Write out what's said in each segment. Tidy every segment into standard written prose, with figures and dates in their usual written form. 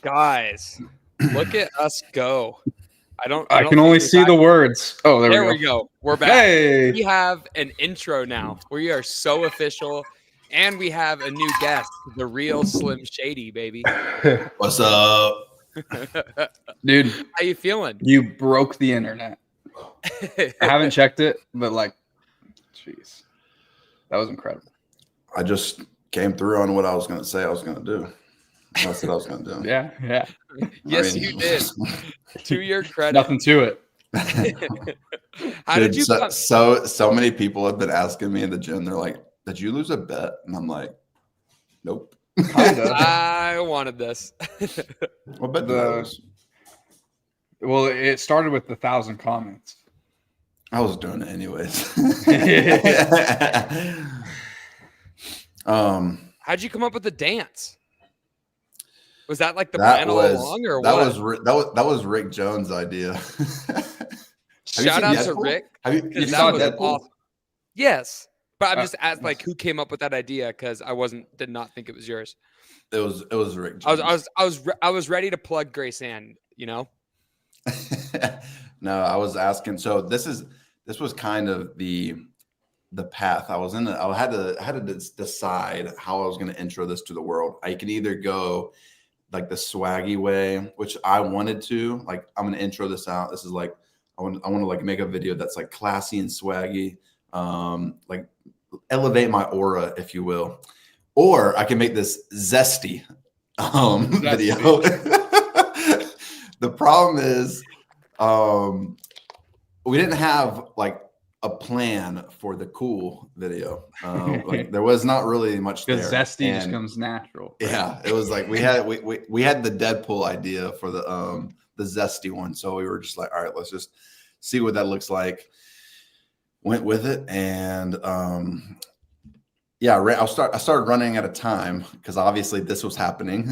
Guys, look at us go. I can only see the words. Oh, there we go. We're back. Hey. We have an intro now. We are so official. And we have a new guest, the real Slim Shady, baby. What's up? Dude, how you feeling? You broke the internet. I haven't checked it, but like, jeez, that was incredible. I just came through on what I was going to say I was going to do. That's what I was going to do. Yeah. Yes, you did. To your credit. Nothing to it. How did you so many people have been asking me in the gym. They're like, did you lose a bet? And I'm like, nope. I wanted this. What bet did I lose? Well, it started with 1,000 comments. I was doing it anyways. How'd you come up with the dance? Was that like the plan all along, or what? That was Rick Jones' idea. Shout out to Rick. You saw Deadpool? Awesome. Yes, but I'm just asked like who came up with that idea because I did not think it was yours. It was Rick Jones. I was ready to plug Grace Ann. You know. No, I was asking. So this was kind of the path I was in. I had to decide how I was going to intro this to the world. I can either go like the swaggy way, which I wanted to. Like, I'm going to intro this out. This is like I want to like make a video that's like classy and swaggy, like elevate my aura, if you will. Or I can make this zesty video. The problem is we didn't have like a plan for the cool video. Like there was not really much there. Because zesty just comes natural. Right? Yeah, it was like we had the Deadpool idea for the zesty one. So we were just like, all right, let's just see what that looks like. Went with it, and yeah, I started running out of time because obviously this was happening,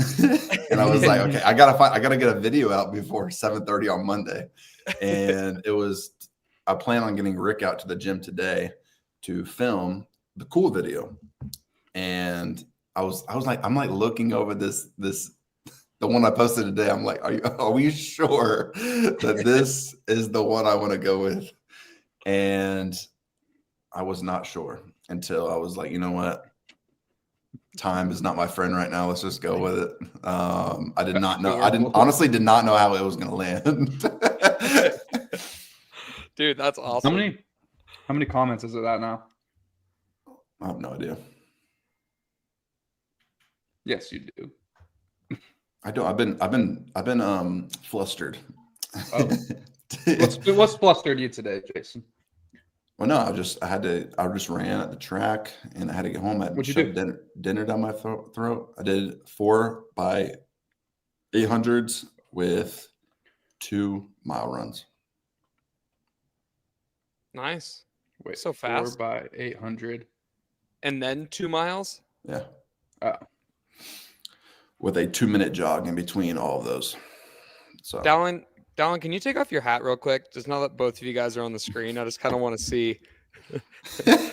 and I was like, okay, I gotta get a video out before 7:30 on Monday, and I plan on getting Rick out to the gym today to film the cool video, and I was like, I'm like looking over the one I posted today. I'm like, are we sure that this is the one I want to go with? And I was not sure until I was like, you know what? Time is not my friend right now. Let's just go with it. I did not know. I honestly did not know how it was going to land. Dude, that's awesome. How many comments is it at now? I have no idea. Yes, you do. I don't. I've been flustered. Oh. What's flustered you today, Jason? Well, no, I just ran at the track and I had to get home. I had dinner down my throat. I did 4 by 800s with 2-mile runs. Nice. Wait, so fast. 4 by 800. And then 2 miles? Yeah. Oh. With a 2-minute jog in between all of those. So Dallin, can you take off your hat real quick? Just now that both of you guys are on the screen, I just kind of want to see. It's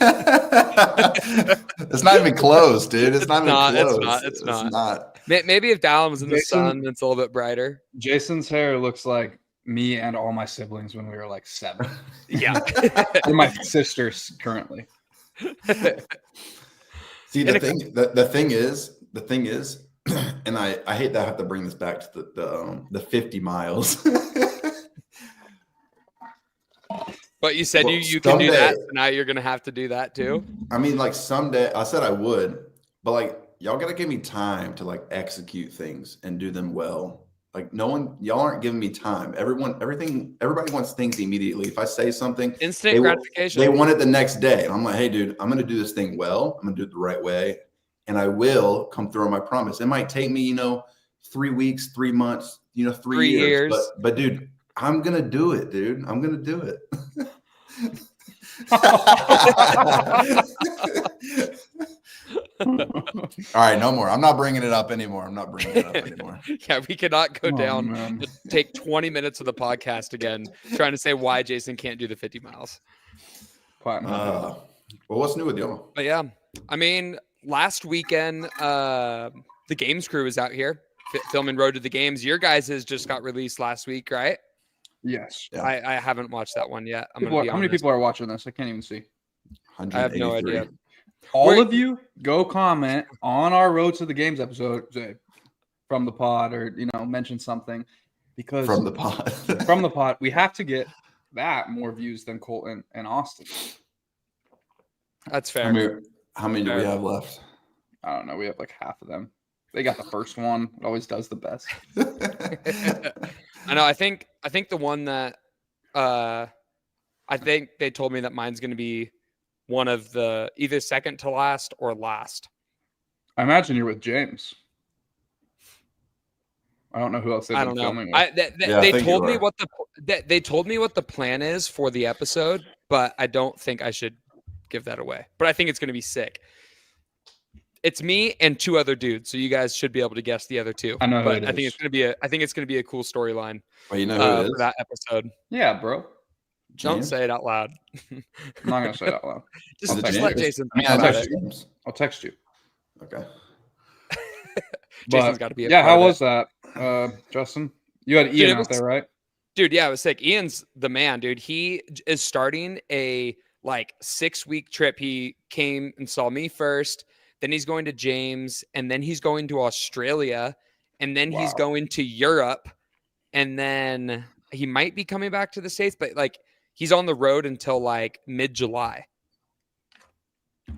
not even close, dude. It's not even close. It's not. Maybe if Dallin was in the sun, it's a little bit brighter. Jason's hair looks like me and all my siblings when we were like 7. Yeah. And my sisters currently. See, the thing is, and I hate that I have to bring this back to the 50 miles. But you said you can do that, so now you're gonna have to do that too. I mean, like someday I said I would, but like y'all gotta give me time to like execute things and do them well. Like y'all aren't giving me time. Everybody wants things immediately. If I say something, instant gratification. They want it the next day. And I'm like, hey, dude, I'm gonna do this thing well. I'm gonna do it the right way. And I will come through on my promise. It might take me, 3 weeks, 3 months, 3 years. But dude, I'm going to do it, dude. I'm going to do it. All right, no more. I'm not bringing it up anymore. Yeah, we cannot go down. Take 20 minutes of the podcast again trying to say why Jason can't do the 50 miles. Well, what's new with y'all? But yeah, I mean, last weekend, the games crew was out here. filming Road to the Games. Your guys' just got released last week, right? Yes. Yeah. I haven't watched that one yet. How many people are watching this? I can't even see. I have no idea. All of you, go comment on our Road to the Games episode from the pod, or mention something, because From the pod. We have to get that more views than Colton and Austin. That's fair. How many do we have left? I don't know. We have like half of them. They got the first one. It always does the best. I know. I think the one that I think they told me that mine's going to be one of the either second to last or last. I imagine you're with James. I don't know who else they've been filming with. They told me what they told me what the plan is for the episode, but I don't think I should give that away. But I think it's going to be sick. It's me and 2 other dudes, so you guys should be able to guess the other 2. I know, but I think it's going to be a cool storyline. Well, you know who it is? For that episode. Yeah, bro. Don't say it out loud. I'm not gonna say it out loud. just let Jason. I'll text you. Okay. Jason's got to be. How was that, Justin? You had Ian out there, right? Dude, yeah, it was sick. Ian's the man, dude. He is starting a 6-week trip. He came and saw me first. Then he's going to James, and then he's going to Australia, and then he's going to Europe, and then he might be coming back to the States, but he's on the road until mid-July.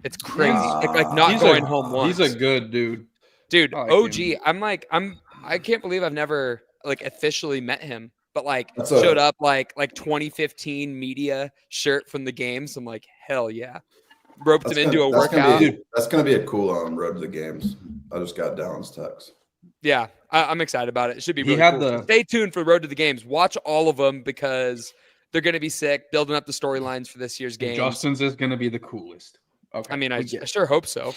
It's crazy. Not going home once. He's a good dude. Dude, OG. I can't believe I've never officially met him, but showed up 2015 media shirt from the games. I'm like, hell yeah. Roped him into a workout. That's going to be a cool Road to the Games. I just got Dallin's text. Yeah, I'm excited about it. It should be really cool. Stay tuned for Road to the Games. Watch all of them because they're going to be sick, building up the storylines for this year's game. Justin's is going to be the coolest. Okay. I mean, I sure hope so.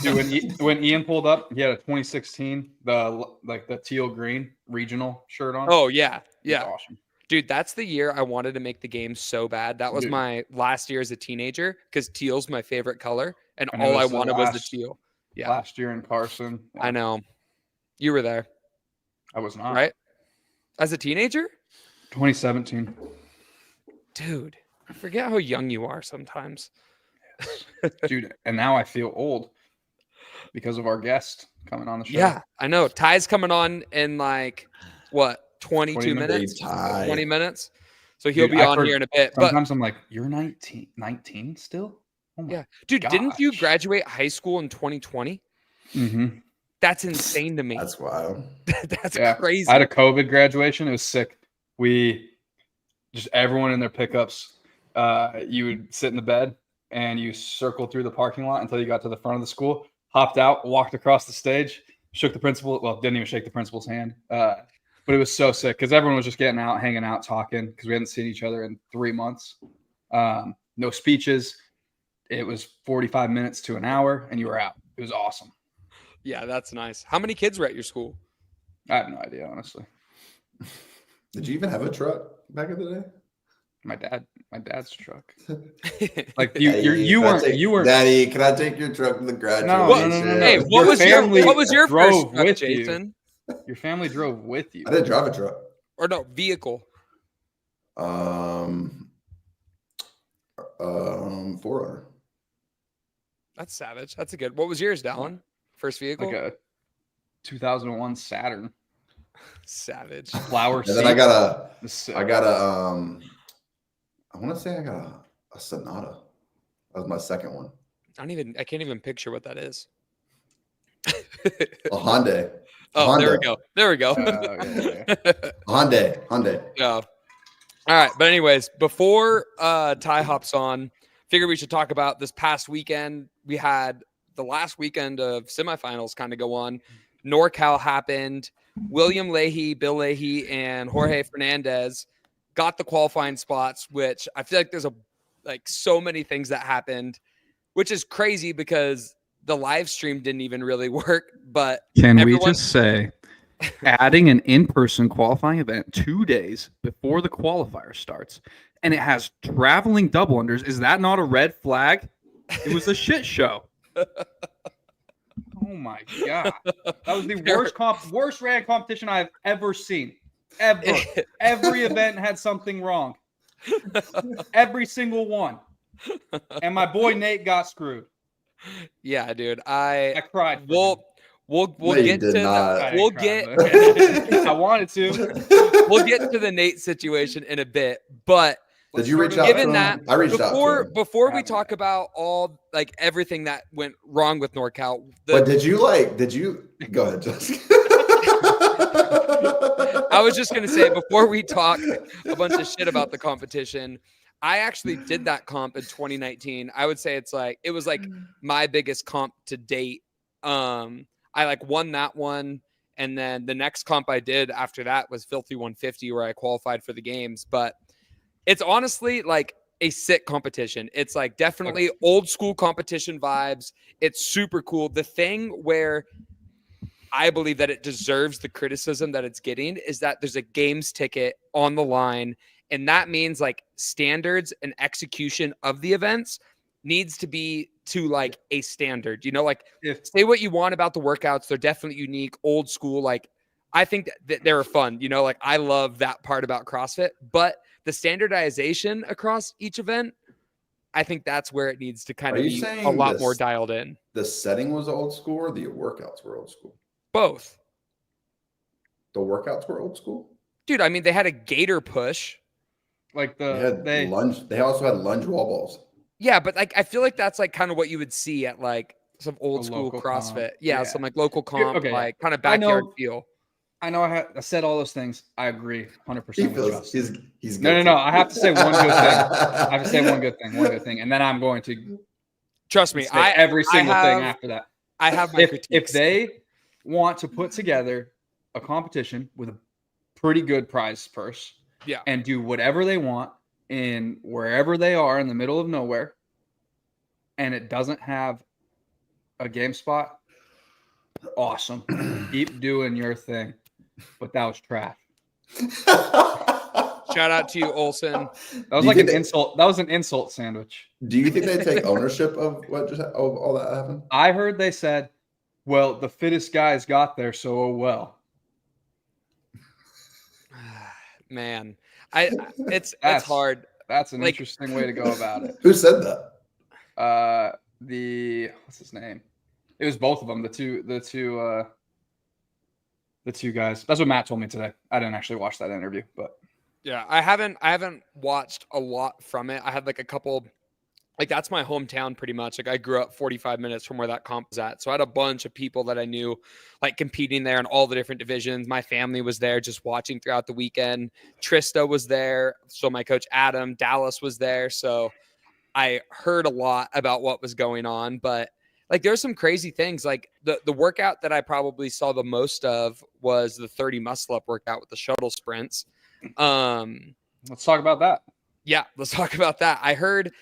Dude, when Ian pulled up, he had a 2016, the teal green regional shirt on. Oh, yeah. Yeah. Awesome. Dude, that's the year I wanted to make the game so bad. That was my last year as a teenager because teal's my favorite color, and all I wanted was the teal. Yeah. Last year in Carson. I know. You were there. I was not. Right? As a teenager? 2017. Dude, I forget how young you are sometimes. Dude, and now I feel old because of our guest coming on the show. Yeah, I know. Ty's coming on in 22 minutes? 20 minutes. So he'll be on here in a bit. Sometimes I'm like, you're 19 still? Oh yeah. Dude, didn't you graduate high school in 2020? Mm-hmm. That's insane to me. That's wild. That's crazy. I had a COVID graduation. It was sick. Everyone in their pickups, you would sit in the bed and you circled through the parking lot until you got to the front of the school, hopped out, walked across the stage, shook the principal. Well, didn't even shake the principal's hand. But it was so sick because everyone was just getting out, hanging out, talking because we hadn't seen each other in 3 months. No speeches. It was 45 minutes to an hour, and you were out. It was awesome. Yeah, that's nice. How many kids were at your school? I have no idea, honestly. Did you even have a truck back in the day? My dad's truck. You weren't. Daddy, can I take your truck to the graduation? No. Hey, what was your first truck, Jason? Your family drove with you. I didn't drive a truck. Or no, vehicle. 400. That's savage. That's a good. What was yours, Dallin? First vehicle? Like a 2001 Saturn. Savage. Flower seat. And then I want to say I got a Sonata. That was my second one. I can't even picture what that is. A Hyundai. Honda. There we go. Yeah. Hyundai. Yeah. All right. But anyways, before Ty hops on, figured we should talk about this past weekend. We had the last weekend of semifinals kind of go on. NorCal happened. William Leahy, Bill Leahy, and Jorge Fernandez got the qualifying spots, which I feel like there's so many things that happened, which is crazy because the live stream didn't even really work. But we just say adding an in-person qualifying event 2 days before the qualifier starts, and it has traveling double unders. Is that not a red flag? It was a shit show. Oh Oh my god, that was the worst ran competition I've ever seen. Ever. Every event had something wrong. Every single one. And my boy Nate got screwed. Yeah, dude. I cried. We'll No, you get did to not. I wanted to. We'll get to the Nate situation in a bit, but Did you reach out given to that him? I reached out to him. before we talk about all like everything that went wrong with NorCal, But did you go ahead, Jessica? I was just gonna say before we talk a bunch of shit about the competition, I actually did that comp in 2019. I would say it was like my biggest comp to date. I like won that one, and then the next comp I did after that was Filthy 150, where I qualified for the games. But it's honestly like a sick competition. It's like definitely old school competition vibes. It's super cool. The thing where I believe that it deserves the criticism that it's getting is that there's a games ticket on the line. And that means like standards and execution of the events needs to be to like a standard, like say what you want about the workouts. They're definitely unique, old school. Like I think that they're fun, like I love that part about CrossFit, but the standardization across each event, I think that's where it needs to kind of be a lot more dialed in. The setting was old school or the workouts were old school? Both. The workouts were old school? Dude, I mean, they had a gator push. Like they lunge. They also had lunge wall balls. Yeah, but like I feel like that's like kind of what you would see at like some old school CrossFit. Yeah, some like local comp, like kind of backyard feel. I know I said all those things. I agree 100%. He's no. I have to say one good thing. I have to say one good thing, and then I'm going to trust me. Every single thing after that. I have my critiques. If they want to put together a competition with a pretty good prize purse, and do whatever they want in wherever they are in the middle of nowhere, and it doesn't have a game spot, awesome. Keep doing your thing. But that was trash. Shout out to you, Olsen. That was like an insult. That was an insult sandwich. Do you think they take ownership of what of all that happened? I heard they said, "Well, the fittest guys got there, so oh well." Man, it's hard. That's an interesting way to go about it. Who said that? What's his name? It was both of them. The two guys. That's what Matt told me today. I didn't actually watch that interview, but yeah, I haven't watched a lot from it. I had like a couple, like that's my hometown pretty much. Like I grew up 45 minutes from where that comp was at. So I had a bunch of people that I knew like competing there in all the different divisions. My family was there just watching throughout the weekend. Trista was there. So my coach Adam, Dallas was there. So I heard a lot about what was going on, but like there's some crazy things. Like the workout that I probably saw the most of was the 30 muscle up workout with the shuttle sprints. Let's talk about that. Yeah, let's talk about that. I heard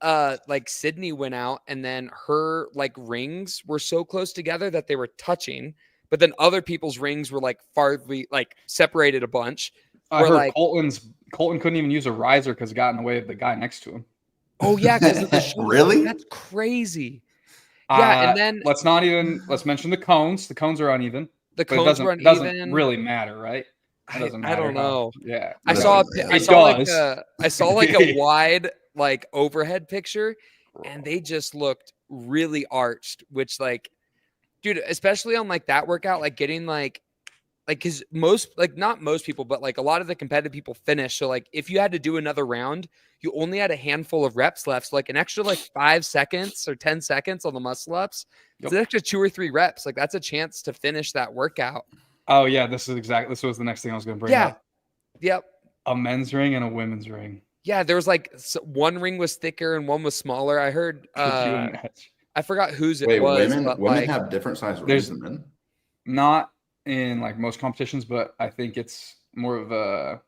like Sydney went out and then her like rings were so close together that they were touching, but then other people's rings were like farly like separated a bunch. I heard like Colton couldn't even use a riser because it got in the way of the guy next to him. Oh yeah, because of the shuttle. Really? That's crazy. Yeah, and then let's mention the cones. The cones are uneven. The cones were uneven. Doesn't really matter, right? I don't know. Yeah, I saw like a wide like overhead picture, and they just looked really arched. Which like, dude, especially on like that workout, like getting like because not most people, but like a lot of the competitive people finish. So like if you had to do another round, you only had a handful of reps left. So like an extra like 5 seconds or 10 seconds on the muscle ups. It's an extra 2 or 3 reps. Like that's a chance to finish that workout. Oh yeah, this was the next thing I was going to bring up. Yep. A men's ring and a women's ring. Yeah, there was like one ring was thicker and one was smaller. I heard. I forgot whose it was. Women have different size rings than men. Not in like most competitions, but I think it's more of a.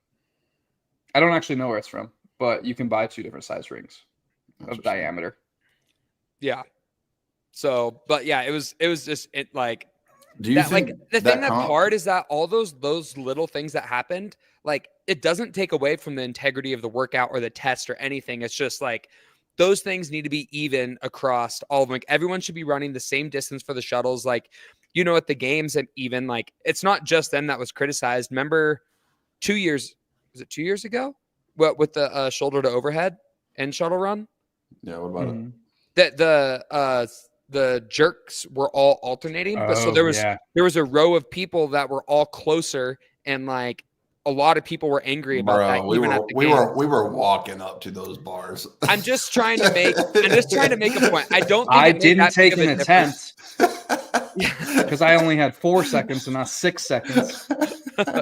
I don't actually know where it's from, but you can buy 2 different size rings of diameter. Yeah. So, but yeah, it was just like. Do you think like the thing that's hard is that all those little things that happened, like it doesn't take away from the integrity of the workout or the test or anything. It's just like those things need to be even across all of them. Like everyone should be running the same distance for the shuttles. Like, at the games, and even like, it's not just them that was criticized. Remember 2 years, was it 2 years ago? What, with the shoulder to overhead and shuttle run? Yeah. What about it? That the jerks were all alternating, but so there was a row of people that were all closer, and like a lot of people were angry about that. We were walking up to those bars. I'm just trying to make a point. I don't think I didn't take an attempt because I only had 4 seconds and not 6 seconds,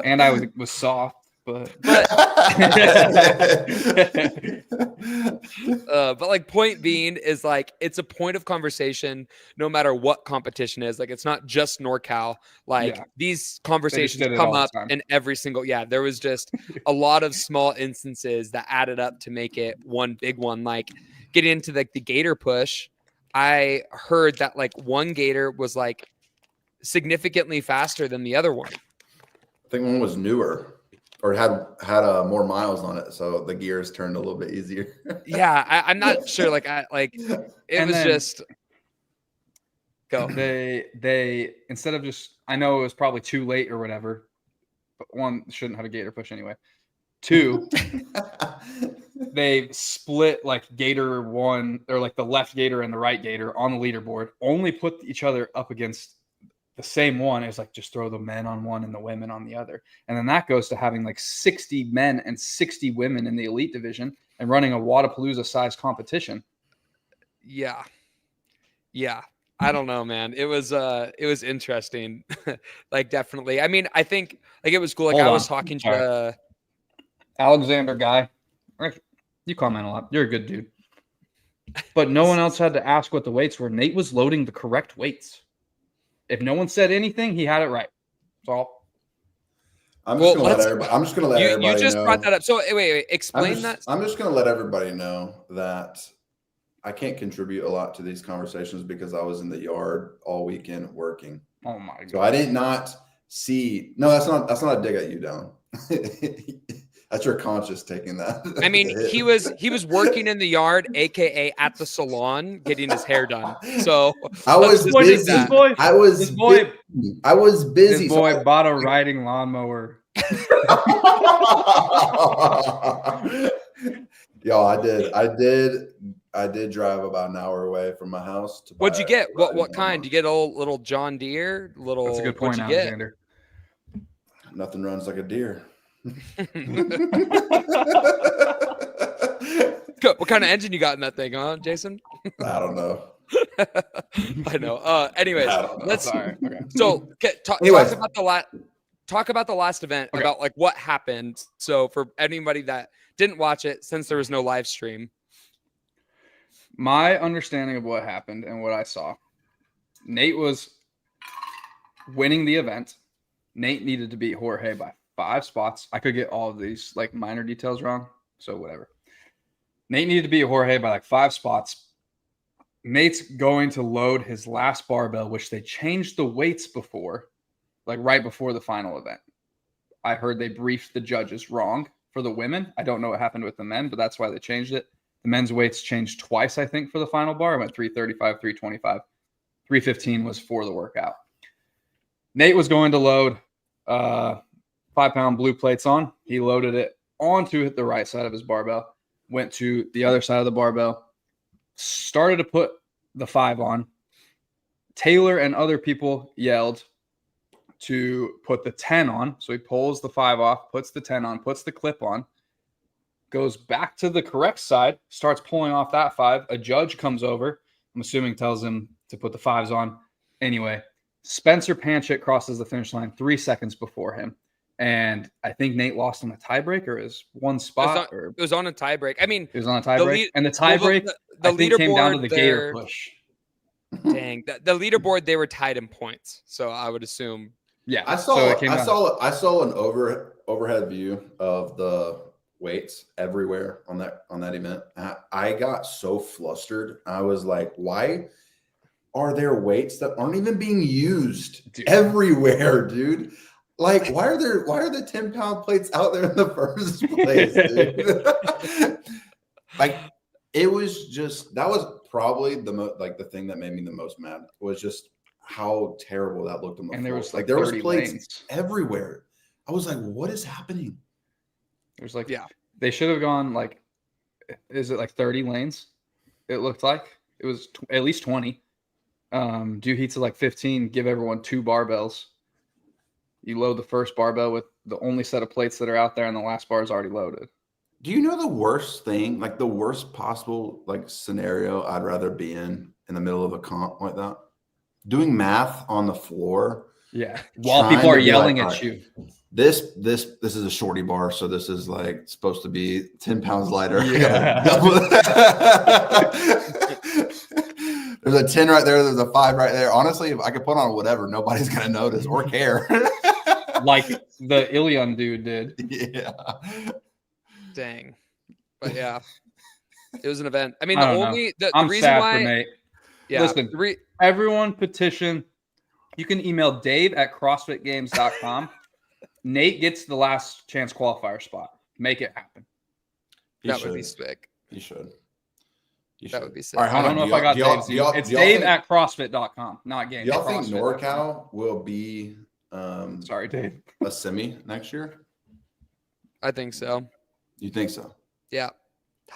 and I was soft. But like, point being is like, it's a point of conversation no matter what competition is. Like, it's not just NorCal. Like these conversations come up in every single, there was just a lot of small instances that added up to make it one big one. Like getting into like the gator push, I heard that like one gator was like significantly faster than the other one. I think one was newer. Or had more miles on it, so the gears turned a little bit easier. I'm not sure. Like just go. They instead of just, I know it was probably too late or whatever, but one, shouldn't have a gator push anyway. 2, they split like gator 1, or like the left gator and the right gator on the leaderboard. Only put each other up against the same one. Is like, just throw the men on one and the women on the other, and then that goes to having like 60 men and 60 women in the elite division and running a Wadapalooza size competition. I don't know, man. It was interesting. Like, definitely. I mean, I think like it was cool. Like, I was talking to Alexander guy. You comment a lot. You're a good dude, but no one else had to ask what the weights were. Nate was loading the correct weights. If no one said anything, he had it right. That's all. I'm just going to let everybody You just know. brought that up. So wait, explain that. I'm just going to let everybody know that I can't contribute a lot to these conversations because I was in the yard all weekend working. Oh my God. So I did not see. No, that's not a dig at you, Dylan. That's your conscience taking that. I mean, he was working in the yard, aka at the salon, getting his hair done. So I was busy. I was busy. This boy bought a riding lawnmower. Yo, I did drive about an hour away from my house. What'd you get? What kind? Did you get a little John Deere? That's a good point, Alexander. Nothing runs like a deer. What kind of engine you got in that thing, huh, Jason? I don't know. I know. Anyways, let's. Sorry. Okay. So talk about the last event, about like what happened. So for anybody that didn't watch it, since there was no live stream, my understanding of what happened and what I saw, Nate was winning the event. Nate needed to beat Jorge by 5 spots. I could get all of these like minor details wrong, so whatever. Nate needed to beat Jorge by like 5 spots. Nate's going to load his last barbell, which they changed the weights before, like right before the final event. I heard they briefed the judges wrong for the women. I don't know what happened with the men, but that's why they changed it. The men's weights changed twice, I think, for the final bar. It went 335, 325. 315 was for the workout. Nate was going to load 5-pound blue plates on. He loaded it onto the right side of his barbell, went to the other side of the barbell, started to put the 5 on. Taylor and other people yelled to put the 10 on. So he pulls the 5 off, puts the 10 on, puts the clip on, goes back to the correct side, starts pulling off that 5. A judge comes over, I'm assuming tells him to put the 5s on. Anyway, Spencer Panchik crosses the finish line 3 seconds before him. And I think Nate lost on a tiebreak, or is one spot. It was on a tiebreak. I mean, it was on a tiebreak. And the tiebreak, I think, came down to the gator push. Dang. The leaderboard, they were tied in points. So I would assume. Yeah. I saw an overhead view of the weights everywhere on that event. I got so flustered. I was like, why are there weights that aren't even being used everywhere, dude? Like, why are the 10-pound plates out there in the first place, dude? Like, It was just that was probably the most like the thing that made me the most mad was just how terrible that looked on the And floor. there was like there was 30 plates lanes everywhere. I was like, what is happening? There's like, Yeah. they should have gone like, is it like 30 lanes? It looked like it was at least 20. Do heats of like 15, give everyone 2 barbells. You load the first barbell with the only set of plates that are out there, and the last bar is already loaded. Do you know the worst thing, like the worst possible like scenario I'd rather be in the middle of a comp like that? Doing math on the floor. Yeah. While Trying people are to be yelling like, at all right, you. This is a shorty bar, so this is like supposed to be 10 pounds lighter. Yeah. There's a 10 right there. There's a 5 right there. Honestly, if I could put on whatever, nobody's gonna notice or care. Like the Ilion dude did. Yeah. Dang. But yeah, it was an event. I mean, I the don't know. only the I'm reason sad why for Nate. yeah, Listen, everyone petition. You can email dave@crossfitgames.com. Nate gets the last chance qualifier spot. Make it happen. that would be sick. You should. That would be sick. All right, I don't know if I got Dave's email. It's dave@crossfit.com, not game. Do y'all think NorCal will be Sorry, Dave. a semi next year? I think so. You think so? Yeah.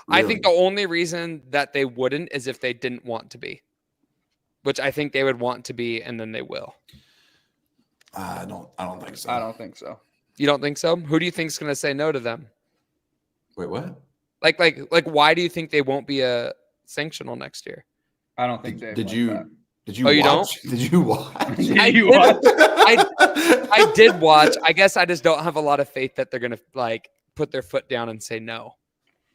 Really? I think the only reason that they wouldn't is if they didn't want to be, which I think they would want to be, and then they will. I don't think so. I don't think so. You don't think so? Who do you think's going to say no to them? Wait, what? Like, why do you think they won't be a sanctional next year? I don't think Dave. Did like you? that. Did you Oh, you watch? Did you watch? I did watch. I guess I just don't have a lot of faith that they're gonna like put their foot down and say no.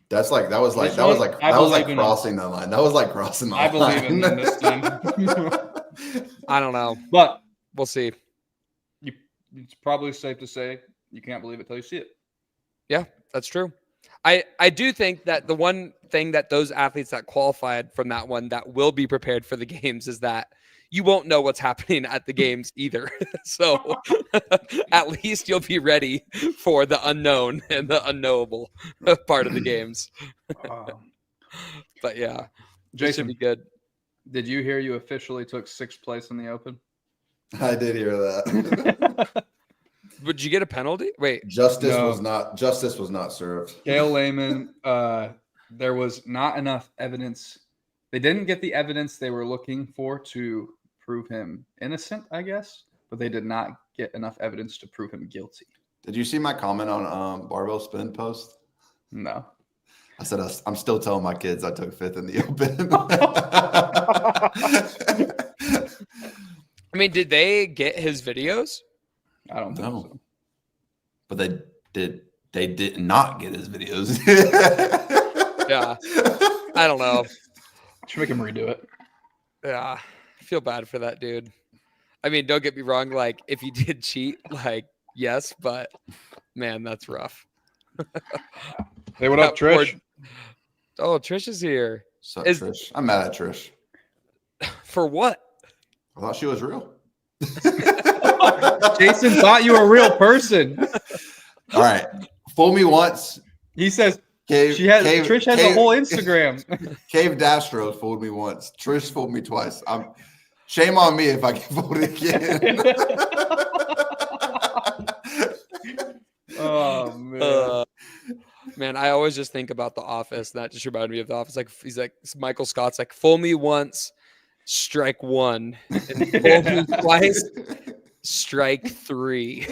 That was like crossing the line. That was like crossing the line. I believe in them this time. I don't know, But we'll see. it's probably safe to say you can't believe it till you see it. Yeah, that's true. I do think that the one thing that those athletes that qualified from that one that will be prepared for the games is that you won't know what's happening at the games either. So at least you'll be ready for the unknown and the unknowable part of the games. But yeah, Jason, it should be good. Did you hear you officially took 6th place in the Open? I did hear that. Would you get a penalty? Wait, Justice was not served. Gail Lehman, there was not enough evidence. They didn't get the evidence they were looking for to prove him innocent, I guess, but they did not get enough evidence to prove him guilty. Did you see my comment on barbell spin post? No. I said I'm still telling my kids I took 5th in the Open. I mean, did they get his videos? I don't think so. But they did not get his videos. Yeah. I don't know. Should make him redo it. Yeah. I feel bad for that dude. I mean, don't get me wrong. Like, if he did cheat, like, yes, but man, that's rough. Hey, what up, Trish? Oh, Trish is here. Trish? I'm mad at Trish. For what? I thought she was real. Jason thought you were a real person. All right. Fool me once. He says Trish has a whole Instagram. Cave Dastros fooled me once. Trish fooled me twice. Shame on me if I get fooled again. Oh man. Man, I always just think about The Office. That just reminded me of The Office. Like, he's like, Michael Scott's like, fool me once, strike one. And fool me twice, strike 3.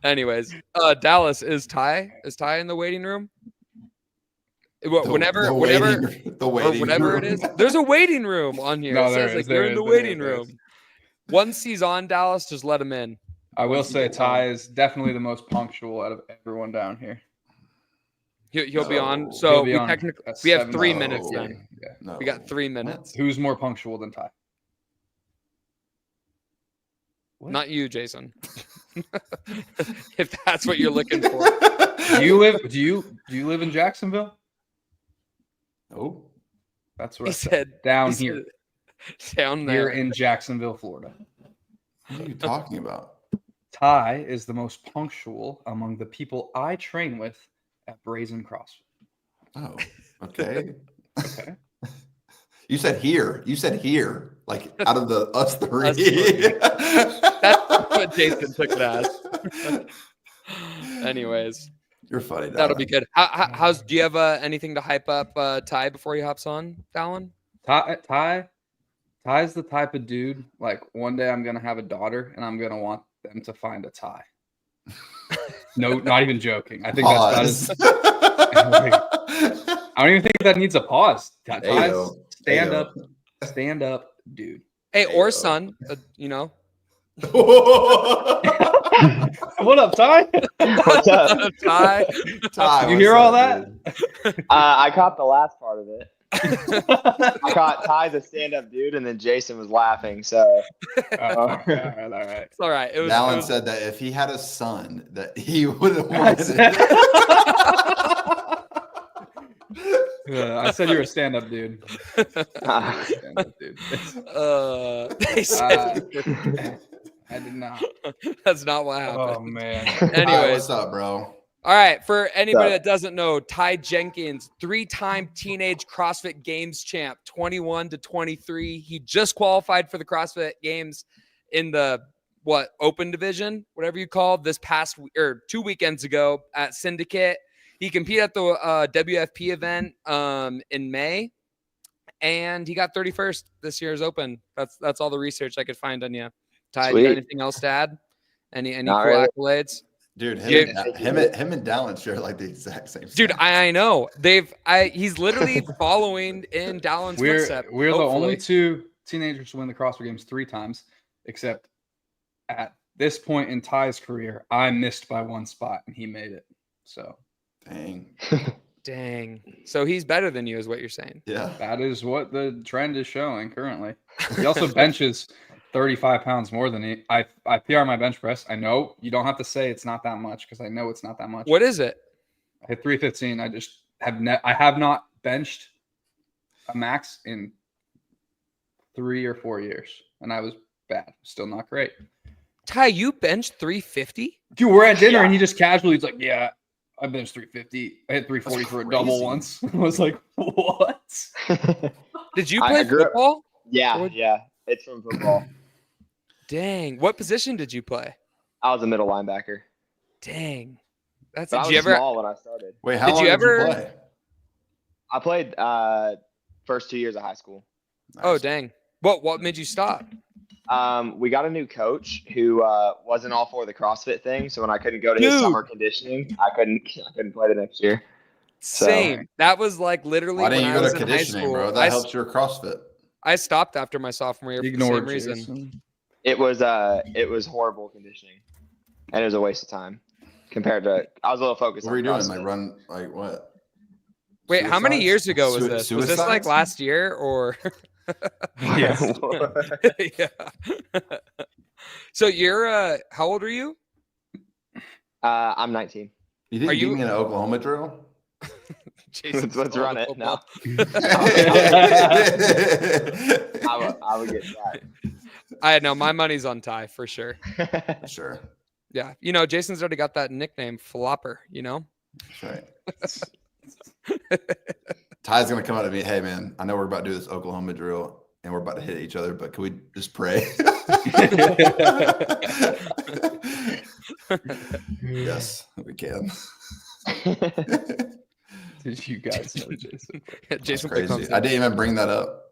Anyways, Dallas, is Ty in the waiting room? Whenever it is, there's a waiting room on here. No, it says like you're in the waiting room. Once he's on, Dallas, just let him in. I will say Ty is definitely the most punctual out of everyone down here. He'll be on. So we have 3 minutes Yeah. then. Yeah. No. We got 3 minutes. Who's more punctual than Ty? What? Not you, Jason. If that's what you're looking for. Do you live in Jacksonville? No. That's what He I said down he here. said, down there. Here in Jacksonville, Florida. What are you talking about? Ty is the most punctual among the people I train with at Brazen CrossFit. Oh, okay. Okay. You said here. You said here. Like out of the us three. Us three. That's what Jason took it as. Anyways, You're funny. that'll Dallin. be good. Do you have anything to hype up Ty before he hops on, Fallon? Ty's the type of dude, like one day I'm gonna have a daughter and I'm gonna want them to find a tie. No, not even joking. I think Pause. that's I don't even think that needs a pause. Ty's Ayo. stand up, dude. Hey, or Ayo. son, you know. What up, Ty? What's up? Ty. Ty, Did you what's hear all up, that? dude? I caught the last part of it. I caught Ty's a stand-up dude, and then Jason was laughing. So, all right. It's all right. Dallin said that if he had a son, that he would have wanted it. I said you're a stand-up dude. Stand-up dude. They said I did not. that's not what happened. Oh man. Ty, Anyways, what's up, bro? all right. For anybody So- that doesn't know, Ty Jenkins, 3-time teenage CrossFit Games champ, 21 to 23. He just qualified for the CrossFit Games in the open division, whatever you call this past or 2 weekends ago at Syndicate. He competed at the WFP event in May, and he got 31st this year's Open. That's all the research I could find on you. Ty, you got Sweet. anything else to add? Any cool Not really. accolades? Dude, Dude. him and Dallin share like the exact same Dude, stuff. I know. He's literally following in Dallin's footsteps. We're the hopefully. only two teenagers to win the CrossFit Games 3 times, except at this point in Ty's career, I missed by 1 spot and he made it. So Dang. So he's better than you, is what you're saying. yeah. that is what the trend is showing currently. He also benches 35 pounds more than me. I PR my bench press. I know you don't have to say it's not that much because I know it's not that much. What is it? I hit 315. I just have not benched a max in 3 or 4 years, and I was bad. Still not great. Ty, you benched 350? Dude, we're at dinner and he just casually, he's like, "Yeah, I benched 350. I hit 340 for a double crazy. once." I was like, "What?" Did you I play grew up- football? yeah, it's from football. Dang. What position did you play? I was a middle linebacker. Dang. That's But I did was you ever small when I started. Wait, how Did long you did ever- you play? I played first 2 years of high school. Oh, Nice. dang. What made you stop? We got a new coach who wasn't all for the CrossFit thing. So when I couldn't go to his Dude. summer conditioning, I couldn't play the next year. Same. That was like literally Why when didn't you I go was to in high conditioning, school. bro? That helps your CrossFit. I stopped after my sophomore year for the Ignored same reason. Jason. It was horrible conditioning, and it was a waste of time compared to. I was a little focused. What were on you doing? CrossFit. Like run, like what? Wait, how many Suicides? years ago was this? Was this like Suicides? last year or? Yes. Yeah. So you're how old are you? I'm 19. You didn't Are beat you- me in an Oklahoma drill? Jason's Let's all run the it football. I would get that. I know my money's on Ty for sure. Sure. Yeah, you know Jason's already got that nickname, Flopper. You know. That's right. Ty's gonna come out to me. Hey man, I know we're about to do this Oklahoma drill and we're about to hit each other, but can we just pray? Yes, we can. Did you guys know Jason? That's Jason crazy. I didn't even bring that up.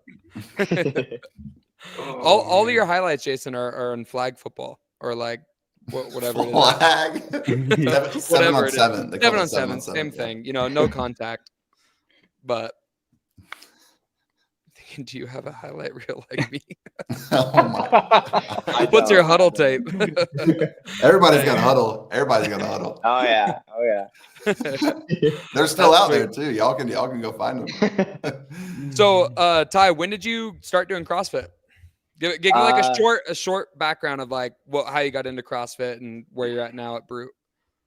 all of your highlights, Jason, are in flag football or like whatever it is. Flag. Seven Whatever on it is. seven. They call 7 it on 7, same yeah. thing. You know, no contact. But do you have a highlight reel like me? Oh my. What's your huddle tape? Everybody's got a huddle. Everybody's got a huddle. Oh yeah. They're still That's out there too. Y'all can go find them. So, Ty, when did you start doing CrossFit? Give me like a short background of like how you got into CrossFit and where you're at now at Brute.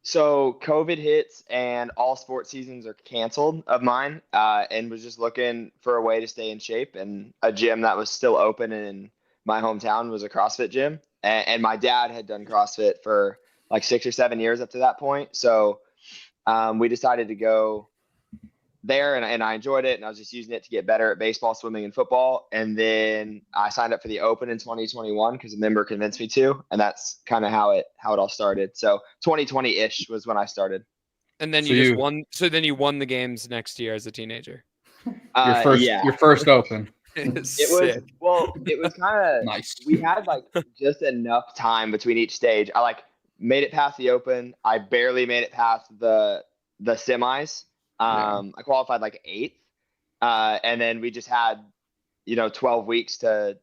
So COVID hits and all sports seasons are canceled of mine, and was just looking for a way to stay in shape. And a gym that was still open in my hometown was a CrossFit gym. And my dad had done CrossFit for like 6 or 7 years up to that point. So we decided to go there, and I enjoyed it, and I was just using it to get better at baseball, swimming, and football. And then I signed up for the Open in 2021 because a member convinced me to, and that's kind of how it all started. So 2020-ish was when I started. And then you just won. So then you won the games next year as a teenager. Your first Open. It was kind of nice. We had like just enough time between each stage. I like made it past the Open. I barely made it past the semis. I qualified like 8th. And then we just had, 12 weeks to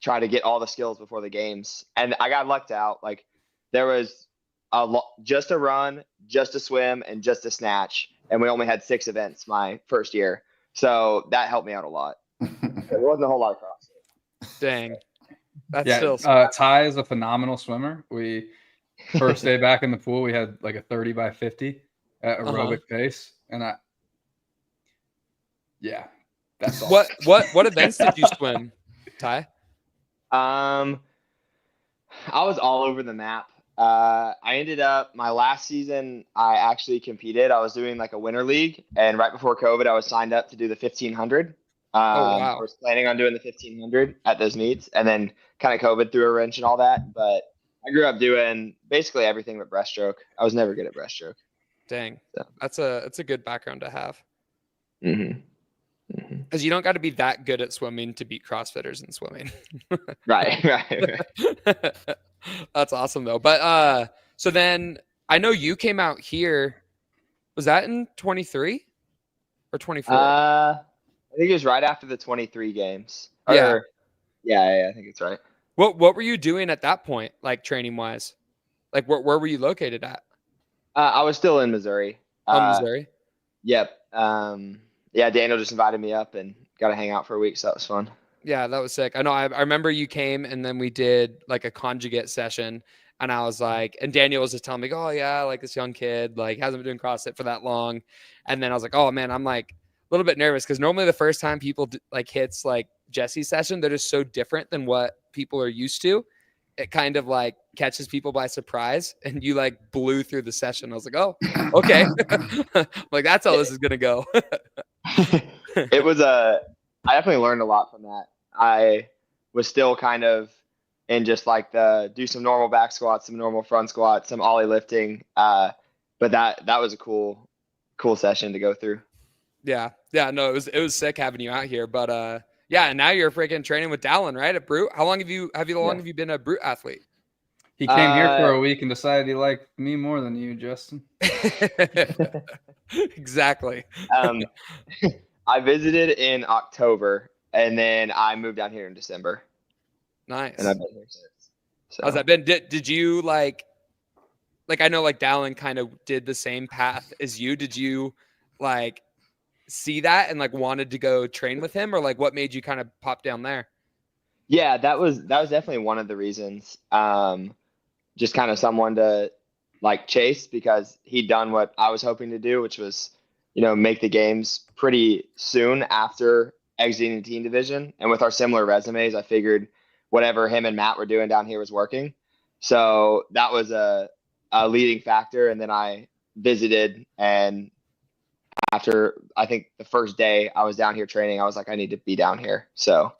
try to get all the skills before the games. And I got lucked out. Like there was just a run, just a swim, and just a snatch. And we only had 6 events my first year. So that helped me out a lot. There wasn't a whole lot of CrossFit. Dang. That's still Ty is a phenomenal swimmer. First day back in the pool, we had like a 30 by 50 at aerobic pace. And that's all. What events did you swim, Ty? I was all over the map. I ended up my last season, I actually competed. I was doing like a winter league, and right before COVID, I was signed up to do the 1500. I was planning on doing the 1500 at those meets, and then kind of COVID threw a wrench and all that. But I grew up doing basically everything but breaststroke. I was never good at breaststroke. Dang, that's a good background to have. Mm-hmm. Because you don't got to be that good at swimming to beat CrossFitters in swimming. Right. That's awesome though. But so then I know you came out here. Was that in 23 or 24? I think it was right after the 23 games. Yeah, I think it's right. What were you doing at that point, like training wise? Like where were you located at? I was still in Missouri. Missouri? Yep. Daniel just invited me up and got to hang out for a week, so that was fun. Yeah, that was sick. I know. I remember you came and then we did like a conjugate session, and I was like, and Daniel was just telling me, oh yeah, like this young kid, like hasn't been doing CrossFit for that long, and then I was like, oh man, I'm like a little bit nervous because normally the first time people like hits like Jesse's session, they're just so different than what people are used to. It kind of like catches people by surprise, and you like blew through the session. I was like, oh, okay. Like that's how this is gonna go. It was I definitely learned a lot from that. I was still kind of in just like do some normal back squats, some normal front squats, some ollie lifting. But that was a cool session to go through. Yeah. No, it was sick having you out here. But and now you're freaking training with Dallin, right? At Brute. How long have you been a Brute athlete? He came here for a week and decided he liked me more than you, Justin. Exactly. I visited in October, and then I moved down here in December. Nice. And I've been here since. So. How's that been? Did you like I know like Dallin kind of did the same path as you. Did you like see that and like wanted to go train with him, or like what made you kind of pop down there? Yeah, that was definitely one of the reasons. Just kind of someone to like chase, because he'd done what I was hoping to do, which was, make the games pretty soon after exiting the teen division. And with our similar resumes, I figured whatever him and Matt were doing down here was working. So that was a leading factor. And then I visited, and after I think the first day I was down here training, I was like, I need to be down here. So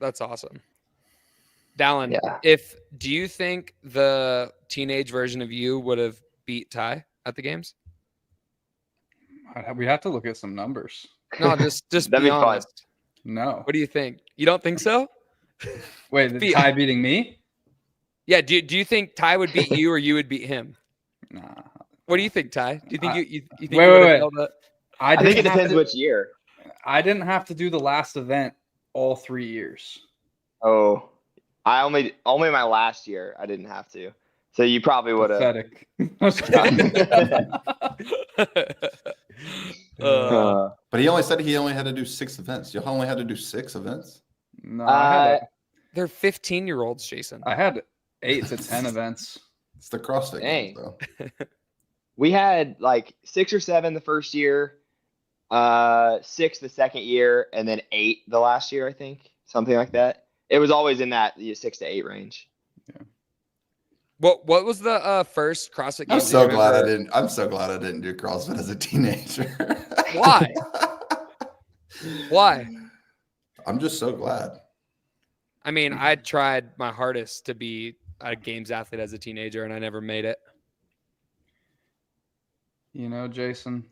that's awesome. Dallin, do you think the teenage version of you would have beat Ty at the games? We have to look at some numbers. No, just be honest. No. What do you think? You don't think so? Wait, Ty beating me? Yeah. Do you think Ty would beat you, or you would beat him? Nah. What do you think, Ty? Do you think you think wait. I think it depends which year. I didn't have to do the last event all 3 years. Oh, I only my last year I didn't have to. So you probably would have. Pathetic. But he only said he only had to do 6 events. You only had to do 6 events? No, they're 15-year-olds, Jason. I had 8 to 10 events. It's the CrossFit Games, though. We had like 6 or 7 the first year, 6 the second year, and then 8 the last year, I think. Something like that. It was always in that 6 to 8 range. Yeah. What was the first CrossFit I'm Games? so glad I didn't. I'm so glad I didn't do CrossFit as a teenager. Why? Why? I'm just so glad. I mean, I tried my hardest to be a games athlete as a teenager, and I never made it. You know, Jason,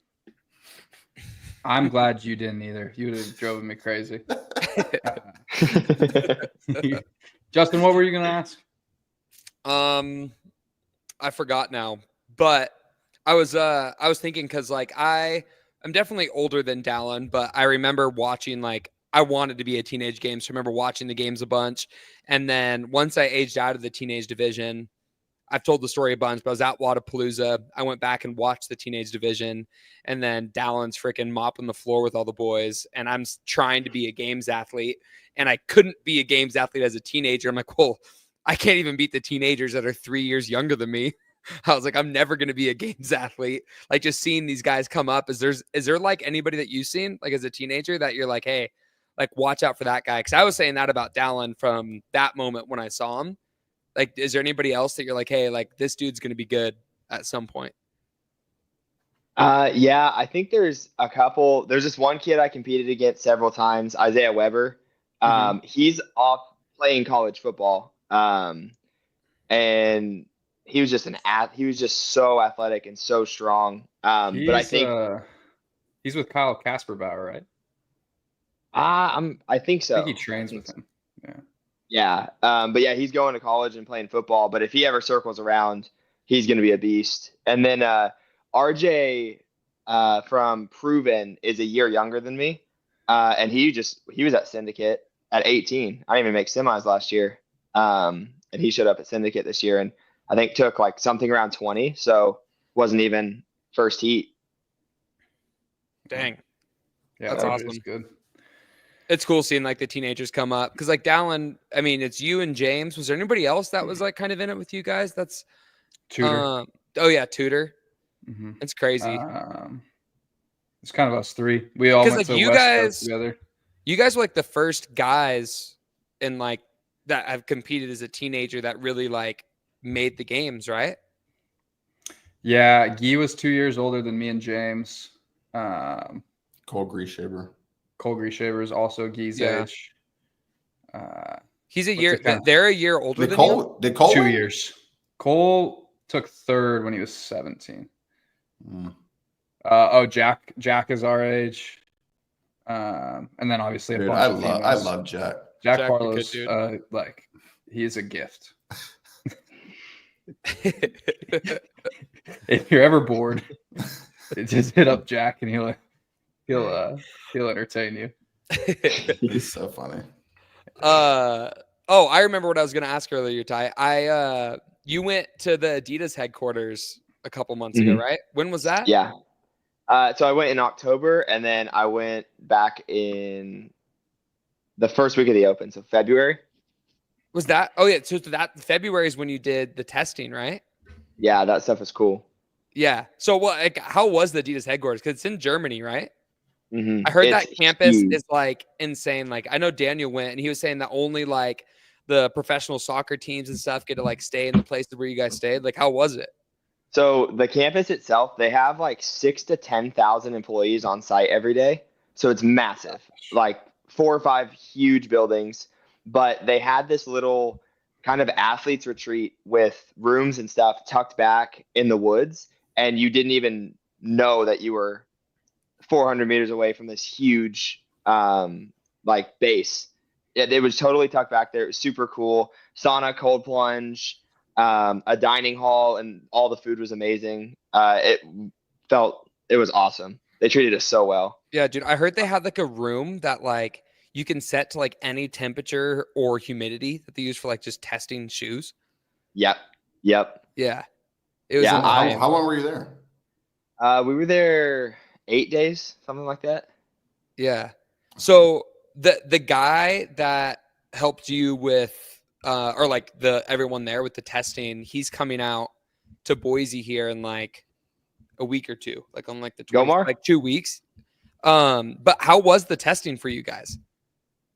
I'm glad you didn't either. You would have driven me crazy. Justin, what were you going to ask? I forgot now, but I was thinking because like I'm definitely older than Dallin, but I remember watching like I wanted to be a teenage games. So I remember watching the games a bunch, and then once I aged out of the teenage division, I've told the story a bunch, but I was at Wadapalooza. I went back and watched the teenage division, and then Dallin's freaking mopping the floor with all the boys, and I'm trying to be a games athlete, and I couldn't be a games athlete as a teenager. I'm like, well, I can't even beat the teenagers that are 3 years younger than me. I was like, I'm never going to be a games athlete. Like just seeing these guys come up, is there like anybody that you've seen like as a teenager that you're like, hey, like watch out for that guy? Because I was saying that about Dallin from that moment when I saw him. Like, is there anybody else that you're like, hey, like this dude's going to be good at some point? Yeah, I think there's a couple. There's this one kid I competed against several times, Isaiah Weber. He's off playing college football. And he was just he was just so athletic and so strong. But I think he's with Kyle Kasperbauer, right? I think so. I think he trains with him. Yeah. Yeah. But yeah, he's going to college and playing football. But if he ever circles around, he's going to be a beast. And then RJ from Proven is a year younger than me. And he was at Syndicate at 18. I didn't even make semis last year. And he showed up at Syndicate this year and I think took like something around 20. So wasn't even first heat. Dang. Yeah, that's awesome. Good. It's cool seeing like the teenagers come up because like Dallin, I mean, it's you and James. Was there anybody else that was like kind of in it with you guys? That's Tudor. Oh yeah, Tudor. Mm-hmm. It's crazy. It's kind of us three. We all went like to you West guys Coast together. You guys were like the first guys in like that have competed as a teenager that really like made the games, right? Yeah, Guy was 2 years older than me and James. Cole Grieshaber. Cole Grieshaber is also Guy's age. He's a year. They're a year older than you. Did Cole 2 win? years. Cole took third when he was 17. Jack is our age. And then obviously Dude, I love Jack. Jack Barlow's like he is a gift. If you're ever bored, just hit up Jack and he'll entertain you. He's so funny. I remember what I was going to ask earlier, Ty. You went to the Adidas headquarters a couple months ago, right? When was that? Yeah. So I went in October and then I went back in the first week of the Open. So February. Was that? Oh yeah. So that February is when you did the testing, right? Yeah. That stuff was cool. Yeah. So like, how was the Adidas headquarters? Cause it's in Germany, right? Mm-hmm. I heard that campus is like insane. Like I know Daniel went and he was saying that only like the professional soccer teams and stuff get to like stay in the places where you guys stayed. Like, how was it? So the campus itself, they have like 6,000 to 10,000 employees on site every day. So it's massive, like 4 or 5 huge buildings, but they had this little kind of athletes retreat with rooms and stuff tucked back in the woods. And you didn't even know that you were 400 meters away from this huge, like base. It was totally tucked back there. It was super cool. Sauna, cold plunge, a dining hall, and all the food was amazing. It was awesome. They treated us so well. Yeah, dude. I heard they had like a room that like you can set to like any temperature or humidity that they use for like just testing shoes. Yep. Yeah. It was. Yeah. How long were you there? We were there 8 days, something like that. Yeah. So the guy that helped you with or like everyone there with the testing, he's coming out to Boise here in like a week or two, like on like the 20th, like 2 weeks. But how was the testing for you guys?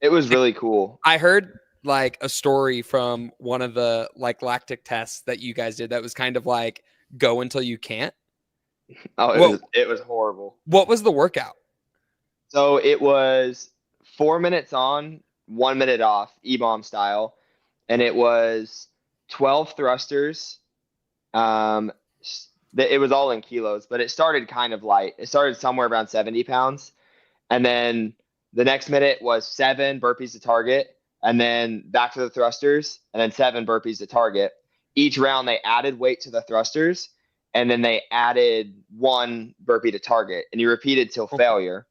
It was really cool. I heard like a story from one of the like lactic tests that you guys did that was kind of like go until you can't? Oh, it was horrible. What was the workout? So it was 4 minutes on, 1 minute off, E-bomb style, and it was 12 thrusters. It was all in kilos, but it started kind of light. It started somewhere around 70 pounds, and then the next minute was 7 burpees to target, and then back to the thrusters, and then 7 burpees to target. Each round they added weight to the thrusters, and then they added 1 burpee to target, and you repeated till failure.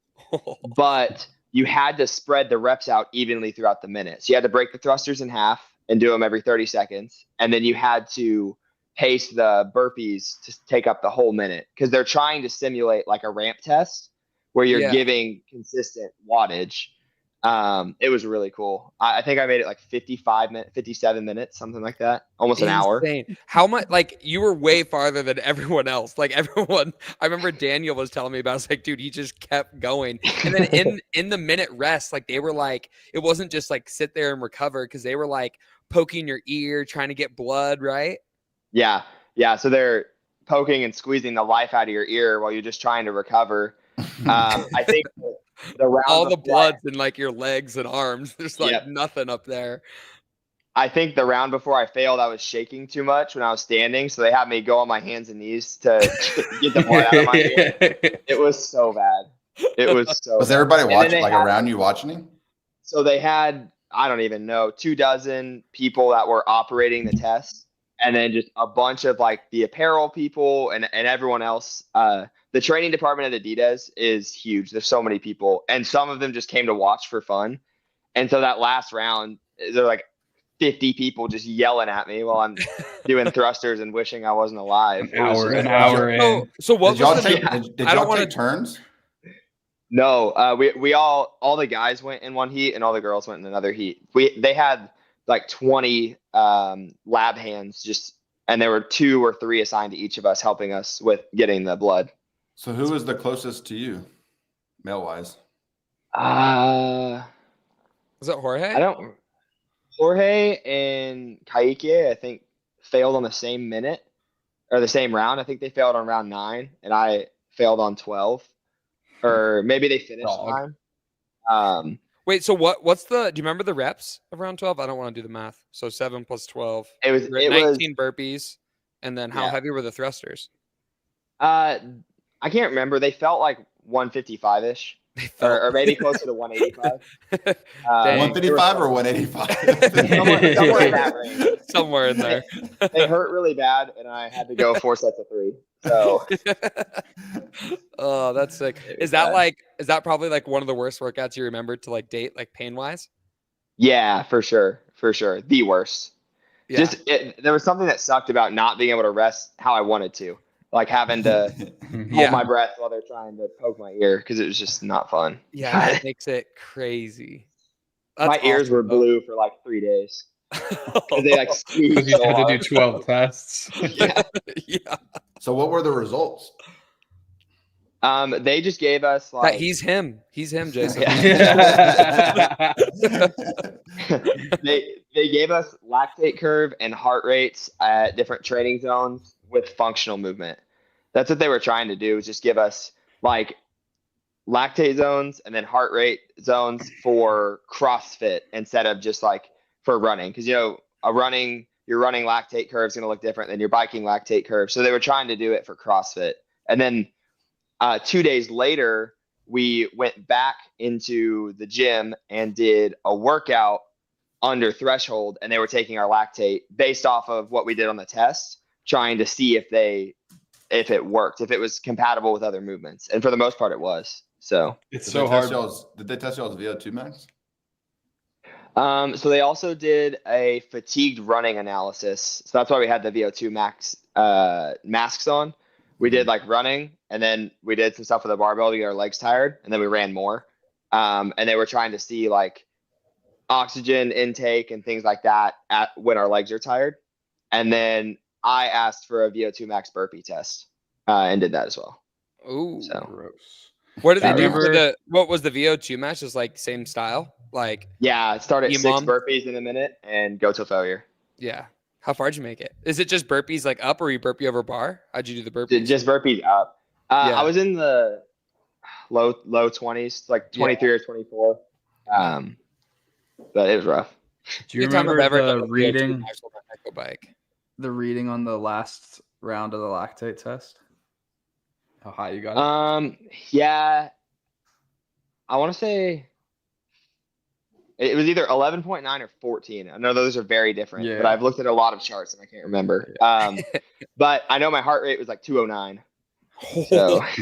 But you had to spread the reps out evenly throughout the minute. So you had to break the thrusters in half and do them every 30 seconds. And then you had to pace the burpees to take up the whole minute because they're trying to simulate like a ramp test where you're giving consistent wattage. It was really cool. I think I made it like 57 minutes, something like that. Almost an hour. How much, like you were way farther than everyone else. Like everyone, I remember Daniel was telling me about, it's like, dude, he just kept going. And then in the minute rest, like they were like, it wasn't just like sit there and recover. Cause they were like poking your ear, trying to get blood. Right. Yeah. Yeah. So they're poking and squeezing the life out of your ear while you're just trying to recover. I think the round all the blood's in like your legs and arms. There's like nothing up there. I think the round before I failed, I was shaking too much when I was standing. So they had me go on my hands and knees to get the blood out of my ear. It was so bad. It was so Was everybody watching, like around you watching him? So they had, I don't even know, 24 people that were operating the test. And then just a bunch of like the apparel people and everyone else. The training department at Adidas is huge. There's so many people. And some of them just came to watch for fun. And so that last round, they're like 50 people just yelling at me while I'm doing thrusters and wishing I wasn't alive. An hour in. So what did y'all take turns? No, we all the guys went in one heat and all the girls went in another heat. They had like 20 lab hands and there were 2 or 3 assigned to each of us helping us with getting the blood. So who was the closest to you, male wise? Was it Jorge? Jorge and Kaique, I think, failed on the same minute or the same round. I think they failed on round 9 and I failed on 12, or maybe they finished time. Wait, so what's do you remember the reps of round 12? I don't want to do the math. So 7 plus 12. It was 19 burpees. And then how heavy were the thrusters? I can't remember. They felt like 155-ish. Or maybe closer to 185. 155 or 185? somewhere in that range. Somewhere in there. They hurt really bad, and I had to go 4 sets of 3. So. Oh, that's sick. Is that probably like one of the worst workouts you remember to like date, like pain wise? Yeah, for sure. The worst. Yeah. There was something that sucked about not being able to rest how I wanted to. Like having to hold my breath while they're trying to poke my ear because it was just not fun. Yeah, it makes it crazy. My ears were blue for like 3 days. Because they like squeezed you had to do 12 tests. Yeah. So what were the results? They just gave us like he's him, Jason. They gave us lactate curve and heart rates at different training zones with functional movement. That's what they were trying to do, is just give us like lactate zones and then heart rate zones for CrossFit instead of just like for running. Because your running lactate curve is going to look different than your biking lactate curve. So they were trying to do it for CrossFit. And then 2 days later, we went back into the gym and did a workout under threshold, and they were taking our lactate based off of what we did on the test, trying to see if it worked, if it was compatible with other movements. And for the most part, it was. So it's so hard. Did they test y'all's VO2 max? So they also did a fatigued running analysis. So that's why we had the VO2 max masks on. We did like running, and then we did some stuff with the barbell to get our legs tired, and then we ran more. And they were trying to see like oxygen intake and things like that when our legs are tired. And then I asked for a VO2 max burpee test and did that as well. Ooh, so gross. What did they I do for remember- what was the VO2 match? Just like same style? Like, Yeah, start at 6 EMOM? burpees in a minute and go till failure. yeah. How far did you make it? Is it just burpees like up or you burpee over bar? How'd you do the burpees? Just burpees up. Yeah. I was in the low 20s, like 23 or 24. But it was rough. Do you Good time I've remember ever done the a VO2 reading? match on my echo bike. The reading on the last round of the lactate test? How high you got it? Yeah, I want to say it was either 11.9 or 14. I know those are very different, but Yeah. I've looked at a lot of charts and I can't remember. But I know my heart rate was like 209. So I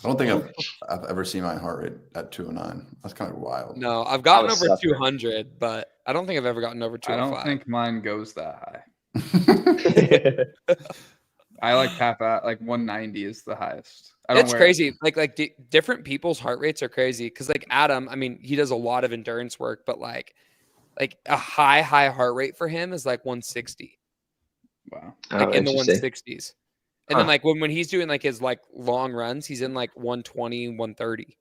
don't think I've ever seen my heart rate at 209. That's kind of wild. No, I've gotten was over suffering. 200, but I don't think I've ever gotten over I 205. don't think mine goes that high. I like cap at like 190 is the highest. I don't It's wear- crazy. Like different people's heart rates are crazy. Cause like Adam, I mean, he does a lot of endurance work, but like a high heart rate for him is like 160, Wow. like in the interesting. 160s. And then like when he's doing like his like long runs, he's in like 120, 130.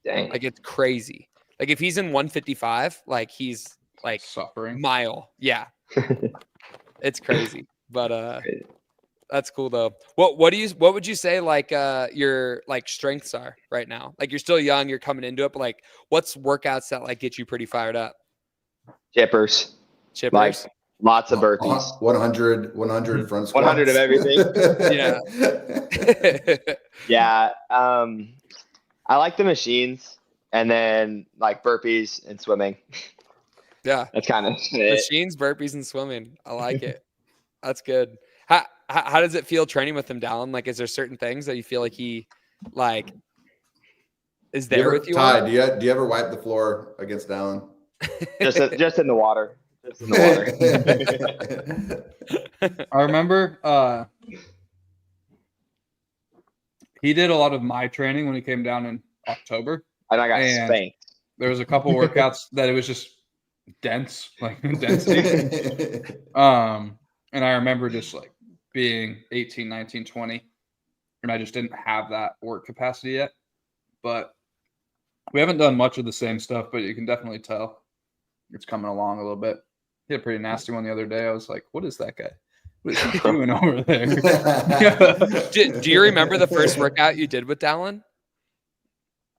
Dang. Like it's crazy. Like if he's in 155, like he's like Suffering. mile. Yeah. It's crazy. But Crazy. that's cool though. What would you say like your like strengths are right now? Like you're still young, you're coming into it, but like what's workouts that like get you pretty fired up? Chippers. Chippers. Like lots of burpees. 100 front squats. 100 of everything. Yeah. Yeah. I like the machines and then like burpees and swimming. Yeah. That's kind of it. Machines, burpees, and swimming. I like it. That's good. How does it feel training with him, Dallin? Like, is there certain things that you feel like he like is there with you? Ty, on? do you ever wipe the floor against Dallin? Just in the water. Just in the water. I remember he did a lot of my training when he came down in October. And I got And- spanked. There was a couple workouts that it was just dense, like density. And I remember just like being 18, 19, 20, and I just didn't have that work capacity yet. But we haven't done much of the same stuff, but you can definitely tell it's coming along a little bit. He had a pretty nasty one the other day. I was like, what is that guy? What is he doing over there? Do you remember the first workout you did with Dallin?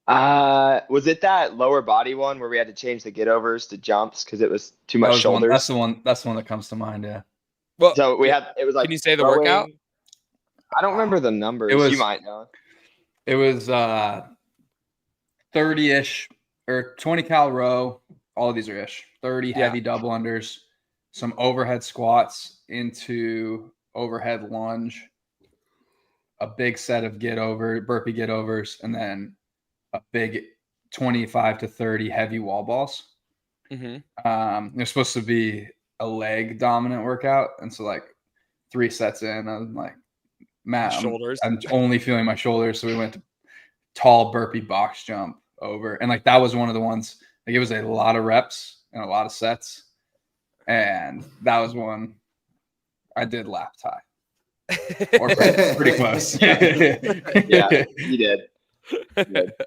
Was it that lower body one where we had to change the get overs to jumps because it was too much shoulders? That's the one that comes to mind, yeah. Well, So it was like. can you say the rowing. workout? I don't remember the numbers. It was- You might know. It was 30-ish or 20 cal row. All of these are ish. 30 Yeah. heavy double unders, some overhead squats into overhead lunge, a big set of burpee get overs, and then a big 25 to 30 heavy wall balls. Mm-hmm. They're supposed to be a leg dominant workout. And so like 3 sets in, I'm like, Matt, Shoulders. I'm only feeling my shoulders. So we went to tall burpee box jump over. And like that was one of the ones, like it was a lot of reps and a lot of sets. And that was one I did lap tie. Or pretty close. Yeah, you did.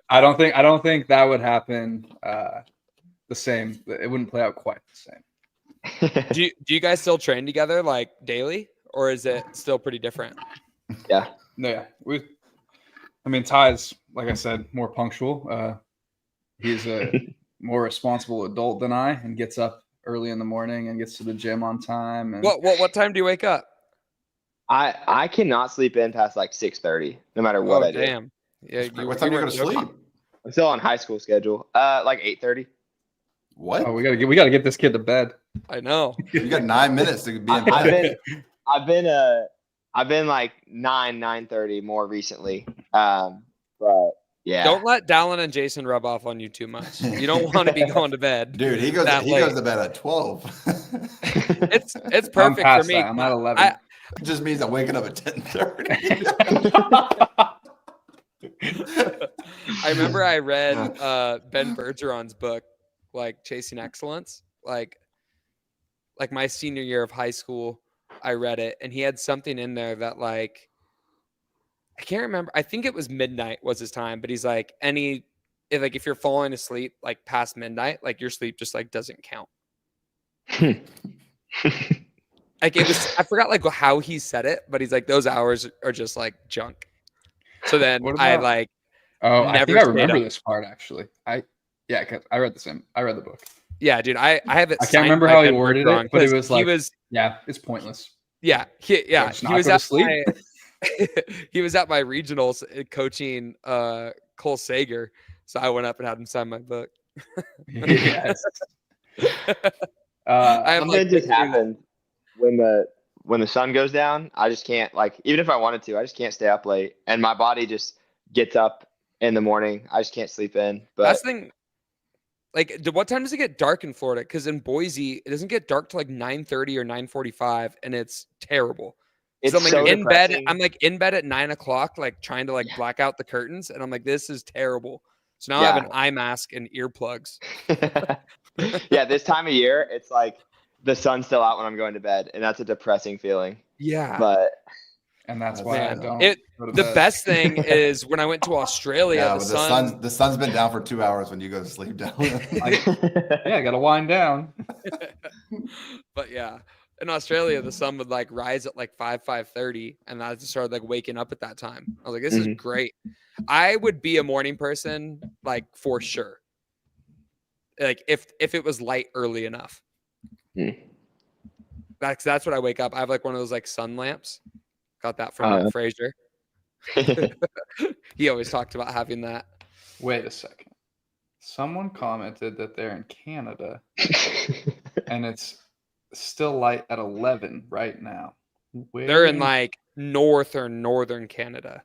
I don't think that would happen the same. It wouldn't play out quite the same. Do you guys still train together like daily, or is it still pretty different? Yeah. Yeah, Ty's, like I said, more punctual. He's a more responsible adult than I, and gets up early in the morning and gets to the gym on time. And What time do you wake up? I cannot sleep in past like 6:30, no matter what I do. Damn. Yeah. What time are you going to sleep? I'm still on high school schedule. Like 8:30. What? Oh, we gotta get this kid to bed. I know. You got 9 minutes to be in I've been like 9:30 more recently. But yeah. Don't let Dallin and Jason rub off on you too much. You don't want to be going to bed. Dude, he goes late. to bed at 12. It's I'm perfect for past me. that. I'm at 11. It just means I'm waking up at 10:30. I remember I read Ben Bergeron's book, like Chasing Excellence, like my senior year of high school. I read it, and he had something in there that like I can't remember. I think it was midnight was his time, but he's like, if you're falling asleep like past midnight, like your sleep just like doesn't count. Like it was, I forgot like how he said it, but he's like, those hours are just like junk. So then What I about- like, Oh, I never think I stayed remember up. this part actually. Yeah, 'cause I read the book. yeah, dude, I have it. I can't signed remember by how he Ben worded Bergeron it, but it 'cause was he like, was, yeah, it's pointless. yeah, he Just not was go to at sleep. he was at my regionals coaching Cole Sager. So I went up and had him sign my book. Yes. I have Something like just pictures. happens when the sun goes down. I just can't, like, even if I wanted to, I just can't stay up late, and my body just gets up in the morning. I just can't sleep in. But That's the thing. Like, what time does it get dark in Florida? Because in Boise, it doesn't get dark till like 9:30 or 9:45, and it's terrible. it's So I'm like so in bed. depressing. I'm like in bed at 9:00, like trying to like black out the curtains, and I'm like, this is terrible. So now I have an eye mask and earplugs. Yeah, this time of year, it's like the sun's still out when I'm going to bed, and that's a depressing feeling. Yeah. But And that's That's why I Man, don't go to the bed. best thing is when I went to Australia, Yeah, the but sun. the sun's been down for 2 hours when you go to sleep down. Yeah, I gotta wind down. But yeah, in Australia, the sun would like rise at like 5:30, and I just started like waking up at that time. I was like, this is Mhm. great. I would be a morning person, like for sure. Like if it was light early enough. Mm. That's what I wake up. I have like one of those like sun lamps. Got that from Matt Frazier. He always talked about having that. Wait a second. Someone commented that they're in Canada and it's still light at 11 right now. They're in like northern Canada.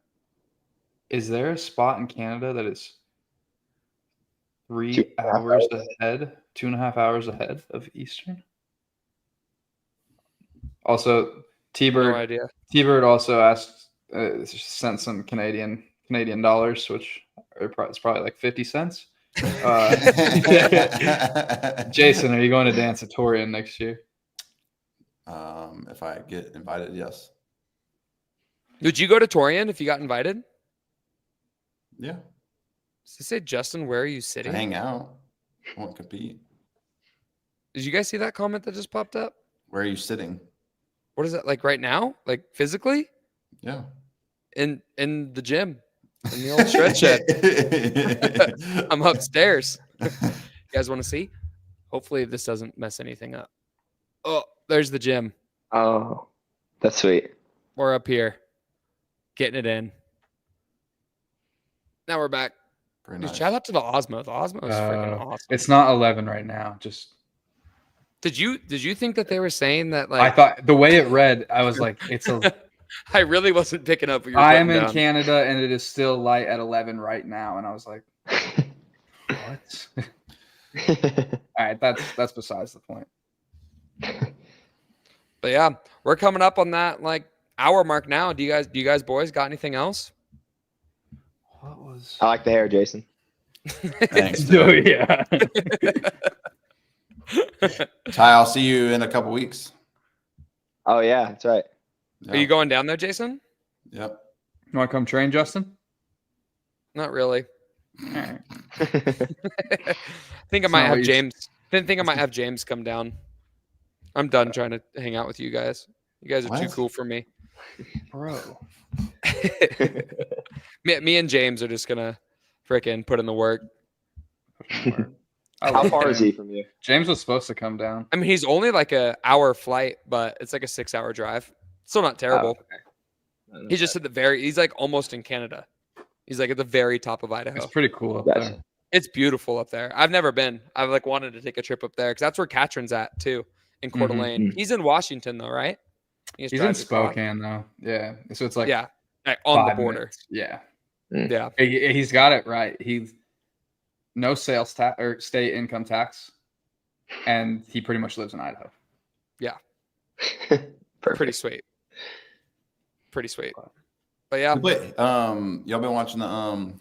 Is there a spot in Canada that is 3 2.5 hours hours. ahead, 2.5 hours ahead of Eastern? Also, No T-Bird idea. also asked, sent some Canadian dollars, which it's probably like 50 cents. Jason, are you going to dance at Torian next year? If I get invited, yes. Would you go to Torian if you got invited? Yeah. Does it say, Justin, where are you To sitting? hang out. I won't compete. Did you guys see that comment that just popped up? Where are you sitting? What is that, like right now? Like physically? Yeah. In the gym. In the old shred shed. I'm upstairs. You guys want to see? Hopefully this doesn't mess anything up. Oh, there's the gym. Oh, that's sweet. We're up here. Getting it in. Now we're back. Very Dude, nice. shout out to the Osmo. The Osmo is freaking awesome. It's not 11 right now. Just Did you think that they were saying that like I thought the way it read, I was like, it's a. I really wasn't picking up what you were I am putting in down. Canada and it is still light at 11 right now, and I was like, what? All right, that's besides the point. But yeah, we're coming up on that like hour mark now. Do you guys boys got anything else? What was? I like the hair, Jason. Thanks. Oh dude. yeah. Ty, I'll see you in a couple weeks. Oh yeah, that's right. Yeah. Are you going down there, Jason? Yep. You want to come train, Justin? Not really. All right. I think I It's might not have what you- James. Didn't think I might have James come down. I'm done trying to hang out with you guys. You guys are too What? cool for me. Bro. me and James are just gonna frickin' put in the work. How far is he from you? James was supposed to come down. I mean, he's only like a hour flight, but it's like a 6-hour drive. Still not terrible. Oh, He's just at he's like almost in Canada. He's like at the very top of Idaho. It's pretty cool up Gotcha. there. It's beautiful up there. I've never been. I've like wanted to take a trip up there because that's where Katrin's at too, in Coeur Mhm. d'Alene. He's in Washington though, right? He just He's in drives across. Spokane though. Yeah. So it's like Yeah, like, on the 5 border. minutes. Yeah. Yeah, He's got it right. He's no sales tax or state income tax, and he pretty much lives in Idaho. Perfect. pretty sweet. Pretty sweet. But yeah, Wait, y'all been watching the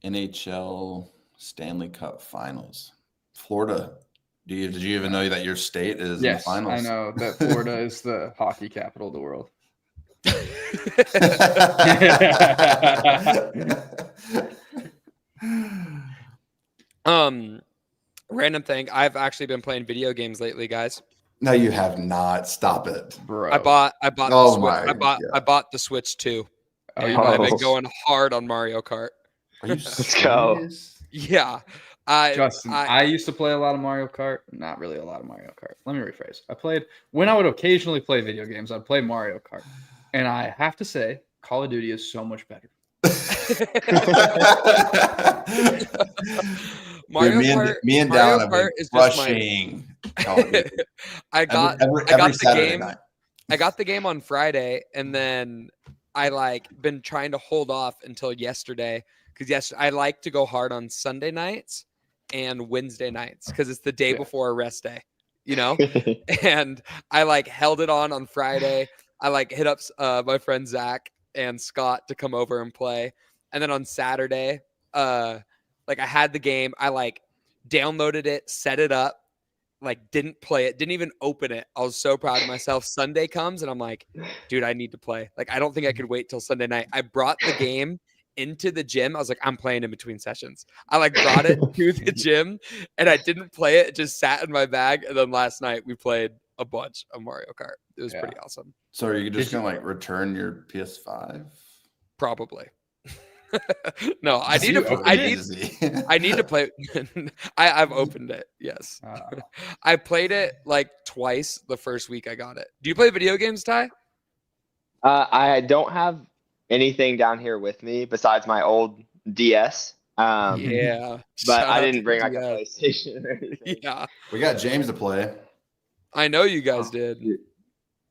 NHL Stanley Cup Finals? Florida. Did you even know that your state is in the Yes, finals? I know that Florida is the hockey capital of the world. Random thing. I've actually been playing video games lately, guys. No, you have not. Stop it, Bro. I bought Oh the Switch. my I bought the Switch 2. Oh, And you I've bought been this? going hard on Mario Kart. Are you Let's go. serious? Yeah. Justin, I used to play a lot of Mario Kart. Not really a lot of Mario Kart. Let me rephrase. When I would occasionally play video games, I'd play Mario Kart. And I have to say, Call of Duty is so much better. Mario Dude, Kart, me and Mario Dallin have Kart been is just my. crushing Call of Duty. I got every the Saturday game. night. I got the game on Friday, and then I been trying to hold off until yesterday because I like to go hard on Sunday nights and Wednesday nights because it's the day before a rest day, And I held it on Friday. I hit up my friend Zach and Scott to come over and play, and then on Saturday, I had the game. I downloaded it, set it up. Didn't play it, didn't even open it. I was so proud of myself. Sunday comes and I'm like, dude, I need to play. I don't think I could wait till Sunday night. I brought the game into the gym. I was like, I'm playing in between sessions. I brought it to the gym and I didn't play it. It just sat in my bag. And then last night we played a bunch of Mario Kart. It was pretty awesome. So are you just gonna return your PS5? Probably. No, I need to play. I've opened it. Yes. I played it twice the first week I got it. Do you play video games, Ty? I don't have anything down here with me besides my old DS. Yeah. But I didn't bring a PlayStation or anything. Yeah. We got James to play. I know you guys did.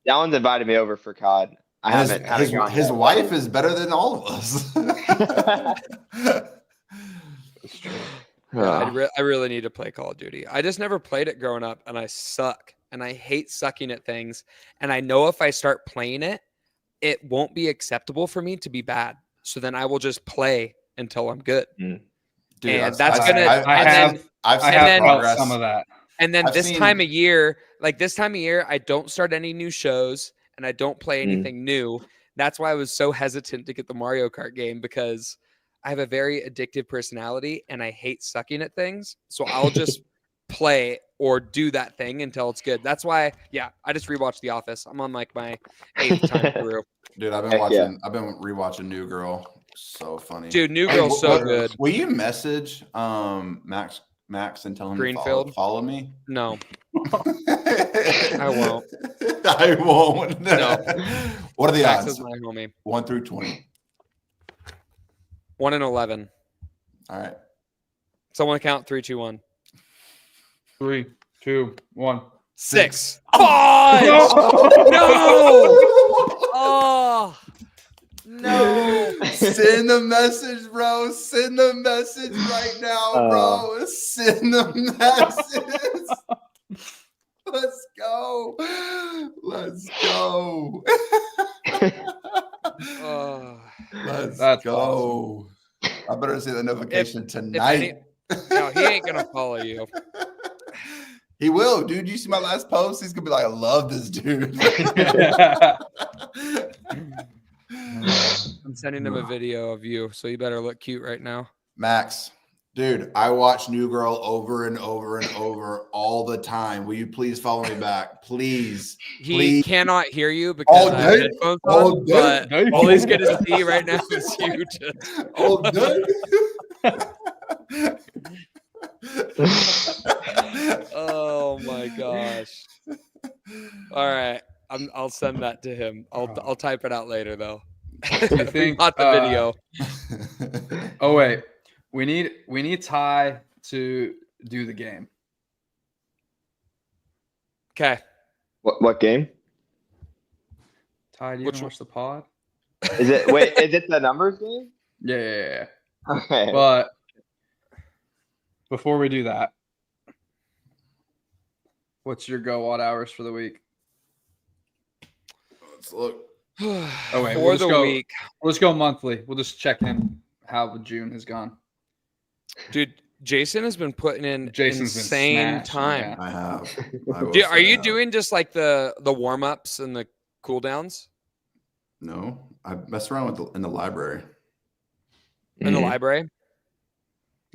Dallin's invited me over for COD. His wife is better than all of us. That's true. I really need to play Call of Duty. I just never played it growing up, and I suck. And I hate sucking at things. And I know if I start playing it, it won't be acceptable for me to be bad. So then I will just play until I'm good. Dude, and I've felt some of that. And then this time of year, I don't start any new shows. And I don't play anything new. That's why I was so hesitant to get the Mario Kart game because I have a very addictive personality and I hate sucking at things. So I'll just play or do that thing until it's good. That's why, I just rewatched The Office. I'm on my 8th time through. Dude, I've been rewatching New Girl. So funny. Dude, New Girl's so good. Will you message Max and tell him Greenfield to follow me? No. I won't. I won't. No. What are the Max odds? is my homie. 1 through 20. 1 in 11. All right. Someone count 3, 2, 1. 3, 2, 1. 6. 5. No. Oh. No. Send the message, bro. Send the message right now, bro. Send the message. Let's go. Let's go. Let's go. Awesome. I better see the notification tonight. No, he ain't gonna follow you. He will, dude. You see my last post? He's gonna be like, I love this dude. I'm sending him a video of you, so you better look cute right now. Max, dude, I watch New Girl over and over and over all the time. Will you please follow me back? Please. He cannot hear you because I have headphones on, but all he's going to see right now is you. All day. Oh my gosh. All right. I'll send that to him. I'll type it out later though. You think, not the video. Oh wait, we need Ty to do the game. Okay. What game? Ty, do you watch the pod? Is it the numbers game? Yeah. Okay. But before we do that, what's your go watt hours for the week? Let's look. Oh wait, for the week. We'll just go monthly. We'll just check in how June has gone. Dude, Jason has been putting in insane time. I have. Are you doing just like the warm-ups and the cool downs? No, I messed around in the library. In the Mhm. library?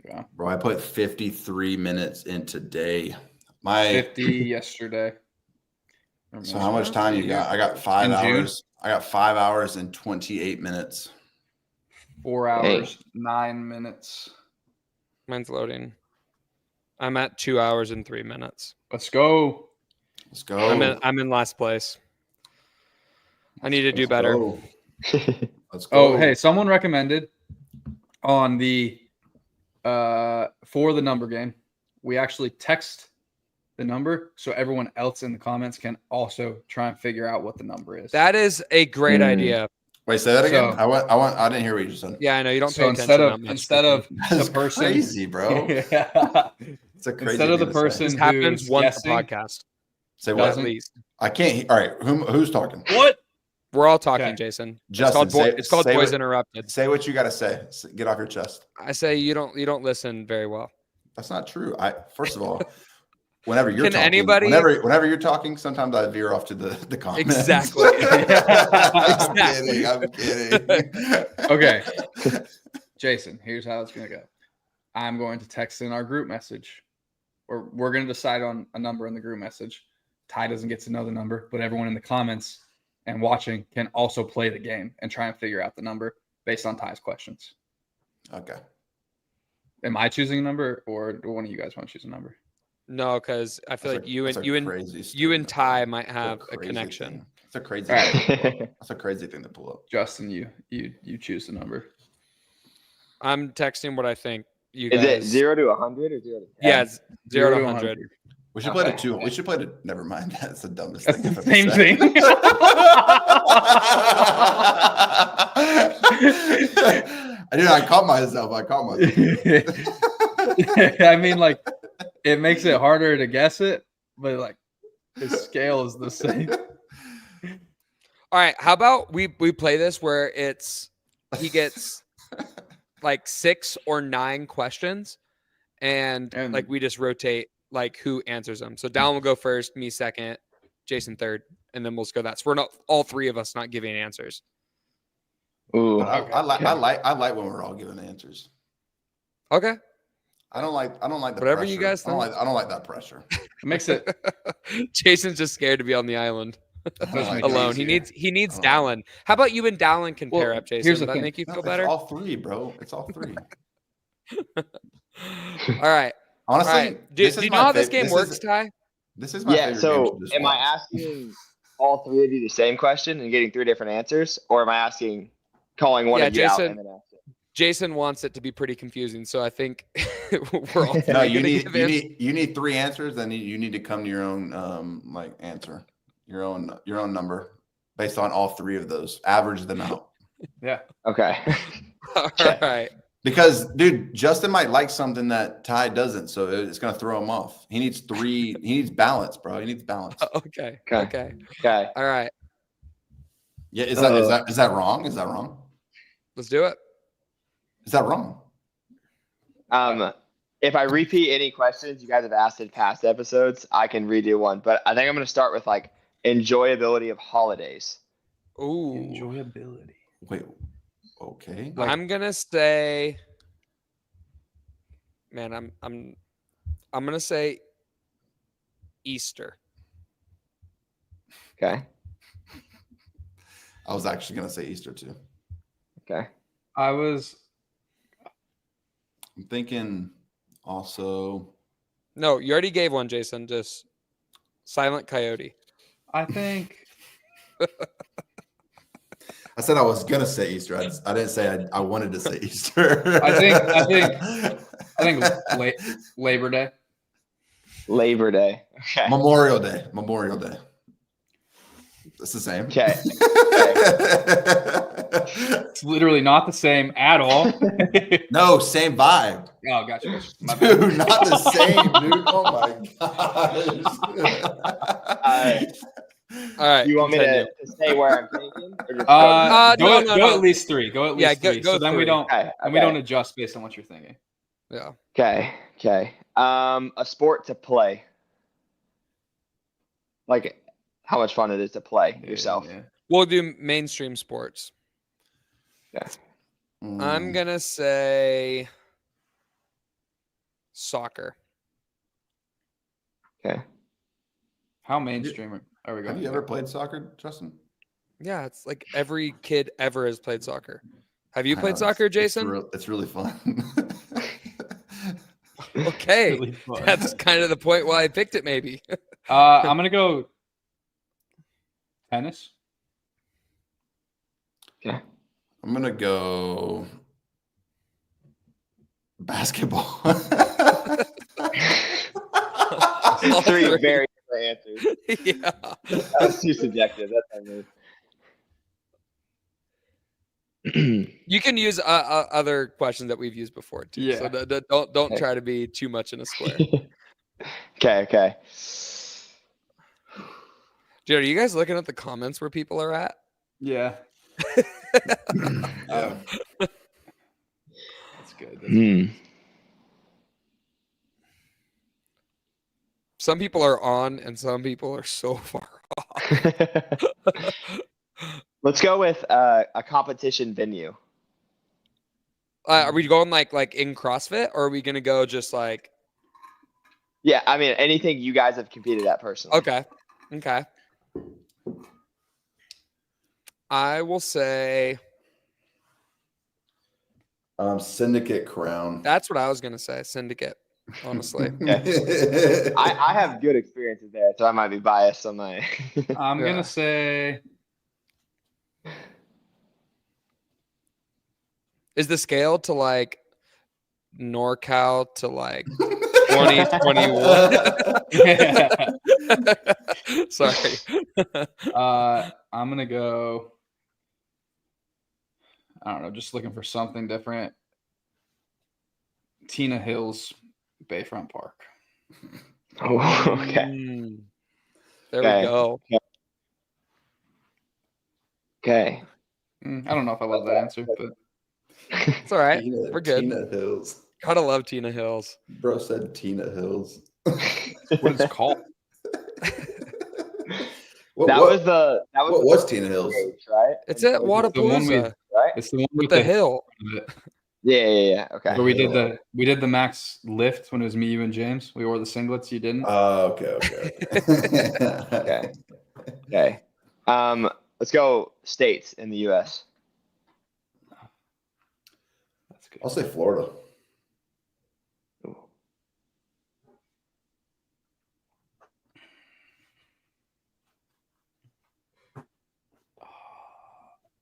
Yeah. Bro, I put 53 minutes in today. My 50 yesterday. So how much time you got? I got 5 In June? hours. I got 5 hours and 28 minutes. 4 hours, 9 minutes. Mine's loading. I'm at 2 hours and 3 minutes. Let's go. Let's go. I'm in last place. I need to do Let's better. go. Let's go. Oh, hey, someone recommended on the for the number game, we actually text the number so everyone else in the comments can also try and figure out what the number is. That is a great idea. Wait, say that again. So- I didn't hear what you just said. Yeah, I know you don't pay So attention. instead of That's the person, crazy, bro. Yeah. It's a crazy Instead of the thing to say. person this happens who's once a guessing, podcast, Say at what? doesn't- least. I can't. All right, who's talking? What? We're all talking, Okay. Jason. Justin, It's called say Boys what- Interrupted. Say what you got to say. Get off your chest. I say you don't listen very well. That's not true. First of all, whenever you're Can talking, anybody- whenever you're talking, sometimes I veer off to the comments. Exactly. I'm kidding. Okay. Jason, here's how it's going to go. I'm going to text in our group message. Or we're going to decide on a number in the group message. Ty doesn't get to know the number, but everyone in the comments and watching can also play the game and try and figure out the number based on Ty's questions. Okay. Am I choosing a number, or do one of you guys want to choose a number? No, because I feel That's like a- you that's and a you and crazy you statement, and Ty bro. might That's a have a crazy connection. thing. That's a crazy. All right. thing to pull up. That's a crazy thing to pull up. Justin, you choose the number. I'm texting what I think. You Is guys. it 0 to 100 or 0 to 10? Yeah, it's 0 to 100. We should play the Okay. two. We should play the. Never mind. That's the dumbest That's thing. the I've ever same said. thing. I caught myself. I mean, like, it makes it harder to guess it, but like the scale is the same. All right, how about we play this where he gets like 6 or 9 questions, and And- like we just rotate like who answers them. So Dallin will go first, me second, Jason third, and then we'll just go that. So we're not all three of us not giving answers. Ooh. I like when we're all giving answers. Okay. I don't like the Whatever pressure. you guys I don't like that pressure. It makes it Jason's just scared to be on the island I don't like alone. that. He needs I don't Dallin. How about you and Dallin can pair Well, up, Jason? here's Does the that thing. make you No, feel it's better? all three, bro. It's all three. All right. Honestly, All right. Do you know how this game works, Ty? This is my Yeah, favorite so game to just am I watch. asking all three of you the same question and getting 3 different answers? Or am I calling one Yeah, of you out Jason- and then asking? Jason wants it to be pretty confusing, so I think we're all No, three gonna give answers. you need 3 answers. Then you need to come to your own answer, your own number based on all 3 of those. Average them out. yeah. Okay. All right. Because, dude, Justin might like something that Ty doesn't, so it's gonna throw him off. He needs 3. He needs balance, bro. He needs balance. Okay. Okay. Okay. Okay. All right. Yeah, is that wrong? Is that wrong? Let's do it. Is that wrong? If I repeat any questions you guys have asked in past episodes, I can redo one. But I think I'm going to start with like enjoyability of holidays. Ooh. Enjoyability. Wait. Okay. I'm gonna say, man, I'm gonna say Easter. Okay. I was actually gonna say Easter too. Okay. I'm thinking also. No, you already gave one, Jason. Just Silent Coyote. I think I said I was gonna say Easter. I didn't say I wanted to say Easter. I think Labor Day. Labor Day. Okay. Memorial Day. It's the same. Okay. It's literally not the same at all. No, same vibe. Oh, gotcha. My bad. Dude, not the same, dude. Oh my gosh. All right. Do you want me continue. to say where I'm thinking? Or just Go no. at least 3. Go at least Yeah, 3. go So then we 3. don't Okay. and we don't adjust based on what you're thinking. Yeah. Okay. Okay. A sport to play. Like, how much fun it is to play yourself. Yeah. We'll do mainstream sports. Yeah. I'm gonna say soccer. Okay. How mainstream are we going? Have you ever played soccer, Justin? Yeah, it's like every kid ever has played soccer. Have you I played know, soccer, Jason? It's really fun. Okay, Really fun. that's kind of the point why I picked it. Maybe. I'm gonna go tennis. Okay. I'm gonna go basketball. All Three three. very different answers. Yeah. That was too subjective. That's what I mean. You can use other questions that we've used before too. Yeah. So don't try to be too much in a square. Okay. Dude, are you guys looking at the comments where people are at? Yeah. Yeah. That's good. Some people are on and some people are so far off. Let's go with a competition venue. Are we going like in CrossFit, or are we gonna go just like? Yeah, I mean anything you guys have competed at personally. Okay. I will say Syndicate Crown. that's what I was gonna say. Syndicate, honestly. I have good experiences there, so I might be biased on my. I'm Yeah. gonna say Is the scale to like NorCal to like 2021? Sorry. I'm gonna go. I don't know, just looking for something different. Tina Hills, Bayfront Park. Oh, okay. There Okay. we go. Okay. I don't know if I love that answer, but It's all right. We're good. Tina Hills. Gotta love Tina Hills. Bro said Tina Hills. what it's called. That was Tina Hills? Right? It's at the one Wadapalooza Right? It's the one with the hill. Yeah. Okay. Where we did the max lift when it was me, you, and James. We wore the singlets. You didn't. Okay. Okay. Let's go states in the U.S. That's good. I'll say Florida.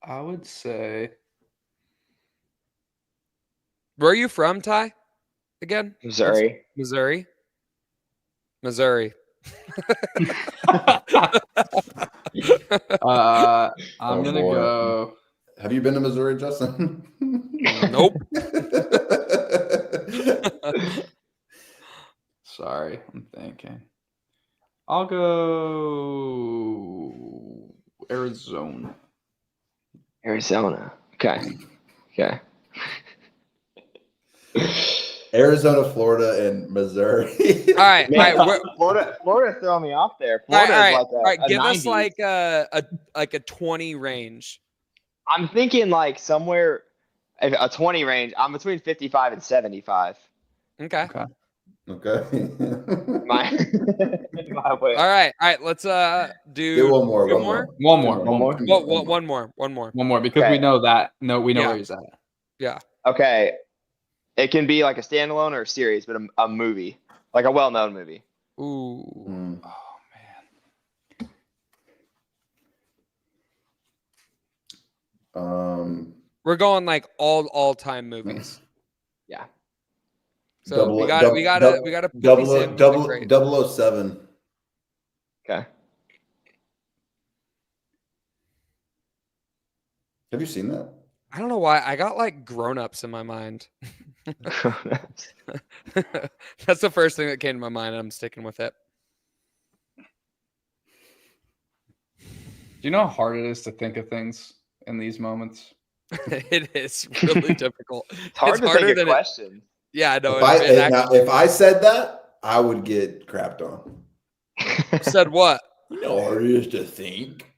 I would say Where are you from, Ty? Again? Missouri. Missouri. I'm gonna boy. go. Have you been to Missouri, Justin? Nope. Sorry, I'm thinking. I'll go Arizona. Arizona. Okay. Arizona, Florida, and Missouri. All right. Man, All right. Florida throwing me off there. All right. Florida is All right. like a Give us 90s. like a 20 range. I'm thinking like somewhere a 20 range. I'm between 55 and 75. Okay. Okay. My way. All right. Let's do Get one more. two One more. One more. One more. Because Okay. we know that. No, we know Yeah. where he's at. Yeah. Okay. It can be like a standalone or a series, but a movie, like a well-known movie. Ooh. Oh man. We're going like all-time movies. Yeah. So we got to put these in. Great. 007. Okay. Have you seen that? I don't know why I got like grown-ups in my mind. That's the first thing that came to my mind, and I'm sticking with it. Do you know how hard it is to think of things in these moments? It is really difficult. It's hard to harder think than of it. questions. Yeah, I know. If I said that, I would get crapped on. Said what? You know how hard it is to think.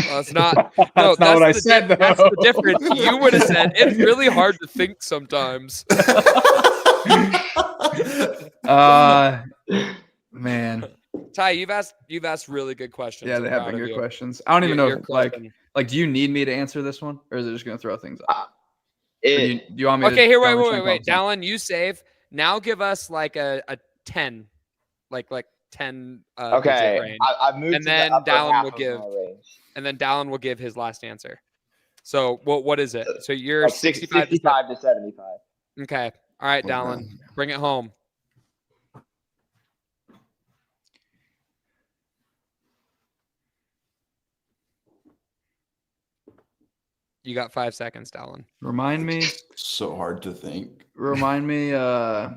Well, it's not. No, That's not what I said, though. That's the difference. You would have said it's really hard to think sometimes. Man. Ty, you've asked really good questions. Yeah, I'm they have proud been of good you. questions. I don't even know You're if, like, crushing. do you need me to answer this one, or is it just gonna throw things up? Or do It, you want me to? Okay, here, do you want me to wait. think of Dallin, you save. Now give us like a 10, like 10 okay. digit range. I've moved And to then the upper Dallin half will of give- my range. And then Dallin will give his last answer. So what is it? So you're Like 65 65 to 75. Okay. All right, Okay. Dallin, bring it home. You got 5 seconds, Dallin. Remind me. So hard to think. Remind me. That's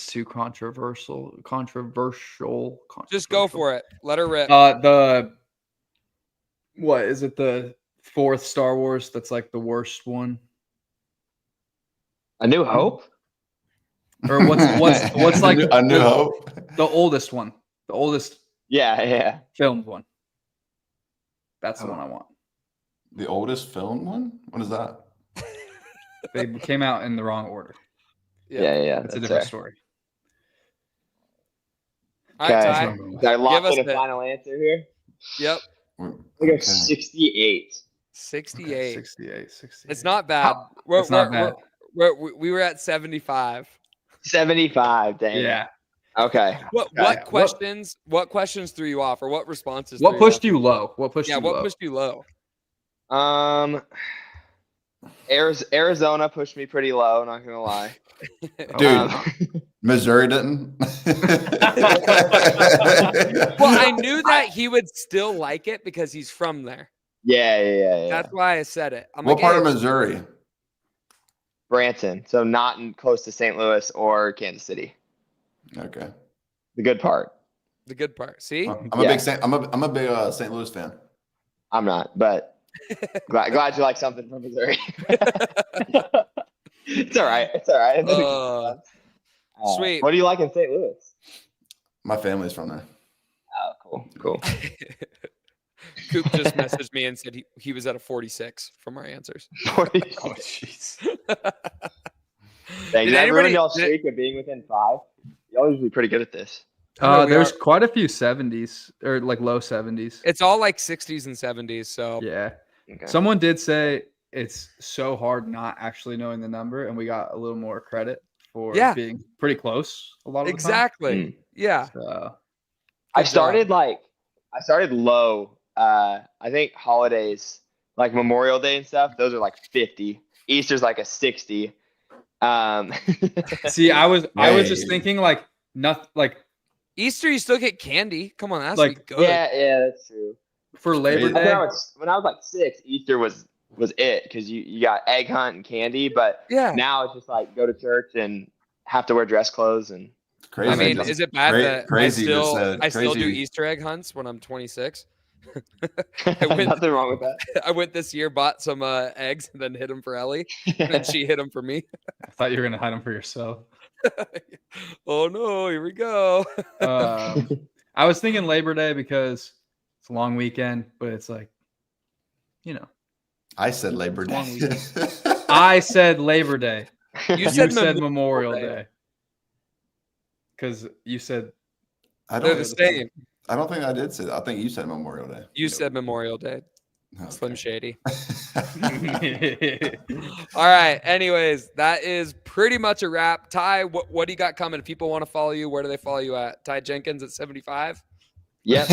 too controversial. Just go for it. Let her rip. What is it? The 4th Star Wars. That's like the worst one. A New Hope? Or what's like A New Hope? the oldest one? The oldest Yeah. filmed one. That's the one I want. The oldest film one? What is that? They came out in the wrong order. Yeah. It's a different story. All right, Okay. Ty. Did I lock us in a it. final answer here? Yep. I think Okay. it's 68. 68. 68. It's not bad. It's not bad. We were at 75. 75, dang. Yeah. Okay. What questions threw you off, or what responses? What threw pushed you you low? What pushed off? Yeah, you what low? pushed you low? Arizona pushed me pretty low, not gonna lie. Dude, Missouri didn't. Well, I knew that he would still like it because he's from there. Yeah. That's why I said it. I'm What like, part hey, of Missouri? Branson, so not close to St. Louis or Kansas City. Okay. The good part. the good part? See, I'm a big St. Louis fan. I'm not, but glad you like something from Missouri. It's all right. Sweet. What do you like in St. Louis? My family's from there. Oh, cool. Coop just messaged me and said he was at a 46 from our answers. Oh, jeez. Dang, Did did I ruin anybody- y'all's streak of being within 5? Y'all usually pretty good at this. No, we There's are- quite a few 70s or like low 70s. It's all like 60s and 70s. So Yeah. Okay. Someone did say it's so hard not actually knowing the number, and we got a little more credit for being pretty close a lot of the time. exactly. Yeah. So, I Good started low. I think holidays like Memorial Day and stuff, those are like 50. Easter's like a 60. see, I was just thinking like nothing like Easter, you still get candy. Come on, that's Like, good. yeah, that's true. for Labor crazy. Day. When I was like 6, Easter was it because you got egg hunt and candy, but Yeah. now it's just like go to church and have to wear dress clothes and It's crazy. I mean, Just- is it bad that crazy just said I still do crazy. Easter egg hunts when I'm 26? nothing wrong with that. I went this year, bought some eggs, and then hid them for Ellie, and then she hid them for me. I thought you were gonna hide them for yourself. Oh no, here we go. I was thinking Labor Day because it's a long weekend, but it's like, you know, I said Labor Long Day. I said Labor Day. You You said said Memorial Memorial Day. Day. Because you said I They're don't. the same. I don't think I did say that. I think you said Memorial Day. You said Memorial Day. Okay. Slim Shady. All right. Anyways, that is pretty much a wrap. Ty, what do you got coming? If people want to follow you, where do they follow you at? Ty Jenkins at 75? Yep.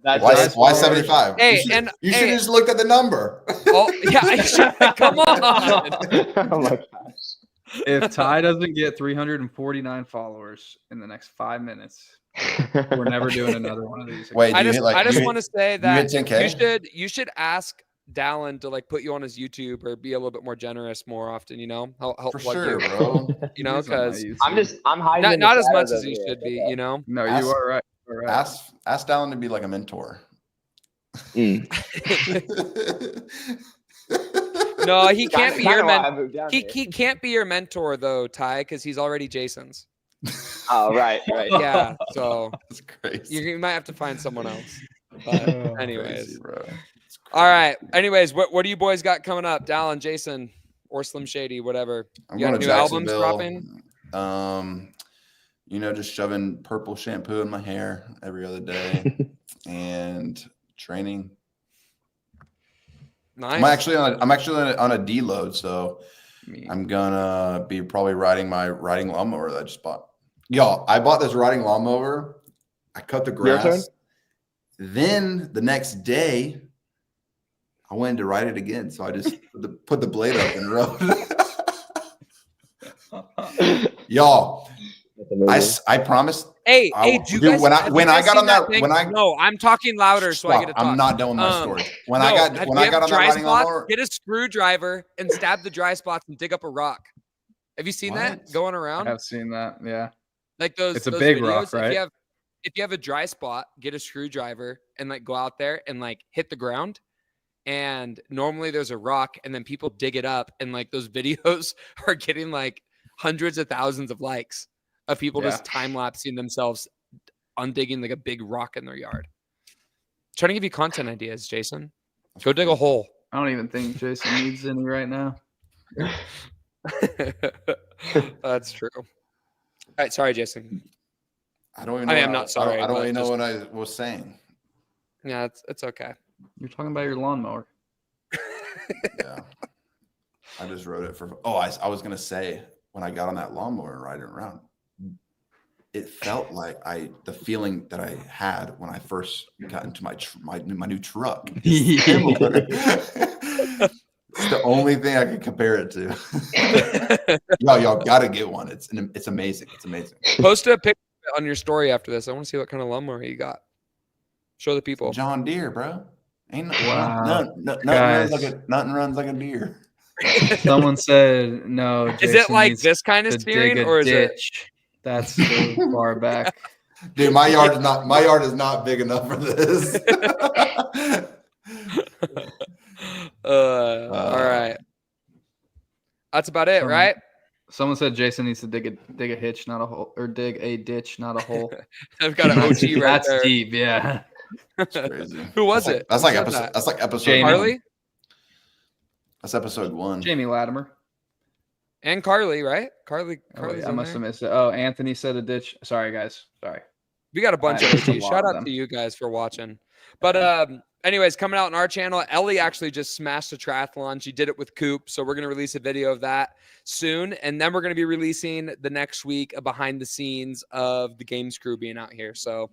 That's Why 75? Hey, You should have just looked at the number. Oh, yeah, I should. Come on. Oh my gosh. if Ty doesn't get 349 followers in the next 5 minutes, we're never doing another one of these. Wait, I do you just, hit, like, I just you want to say hit that 10K? you should ask Dallin to like put you on his YouTube or be a little bit more generous more often. You know, help For plug sure, you. bro. You know, because I'm hiding. in the not as much shadows as over he here. should be. You know. No, Ask- you are right. You're right. Ask Dallin to be like a mentor. Mm. No, he can't be your Kinda why I mentor. moved down He here. can't be your mentor though, Ty, because he's already Jason's. Oh, right. Yeah, so That's crazy. you might have to find someone else. But anyways, Crazy, bro. all right. Anyways, what do you boys got coming up? Dallin, Jason, or Slim Shady, whatever. I'm You got going to new albums Jacksonville. dropping? Just shoving purple shampoo in my hair every other day and training. Nice. I'm actually on a deload, so I'm gonna be probably riding my riding lawnmower that I just bought. Y'all, I bought this riding lawnmower. I cut the Your turn? grass. Then the next day, I went to ride it again. So I just put the blade up and rode. Y'all, I promise. Hey, do you guys? No, I'm talking louder so I get to talk. I'm not done with my story. When I got on that riding lawnmower, get a screwdriver and stab the dry spots and dig up a rock. Have you seen that going around? I've seen that. Yeah. Like those. It's a those big videos, rock, right? If you have a dry spot, get a screwdriver and like go out there and like hit the ground. And normally there's a rock, and then people dig it up, and like those videos are getting like hundreds of thousands of likes of people just time lapsing themselves undigging like a big rock in their yard. Trying to give you content ideas, Jason. Go dig a hole. I don't even think Jason needs any right now. That's true. All right, sorry, Jason. I don't even know. I'm not sorry. I don't even know what I was saying. Yeah, it's okay. You're talking about your lawnmower. Yeah. I just wrote it for. Oh, I was gonna say when I got on that lawnmower and riding around, it felt like the feeling that I had when I first got into my new truck. It's the only thing I can compare it to. Y'all gotta get one. It's amazing. It's amazing. Post a picture on your story after this. I want to see what kind of lawnmower you got. Show the people. John Deere, bro. Ain't nothing runs like a deer. Someone said no. Jason is it like this kind of steering, or is ditch. That's so far back? Dude, my yard is not big enough for this. All right. That's about it, right? Someone said Jason needs to dig a hitch, not a hole, or dig a ditch, not a hole. I've got an OG right there. That's deep, yeah. That's crazy. Who was it? That's like episode. Jamie. Carly? That's episode 1. Jamie Latimer. And Carly, right? Carly's I must have missed it. Oh, Anthony said a ditch. Sorry, guys. Sorry. We got a bunch of OGs. Shout out to you guys for watching. But anyways, coming out on our channel, Ellie actually just smashed a triathlon. She did it with Coop. So we're going to release a video of that soon. And then we're going to be releasing the next week a behind the scenes of the Games crew being out here. So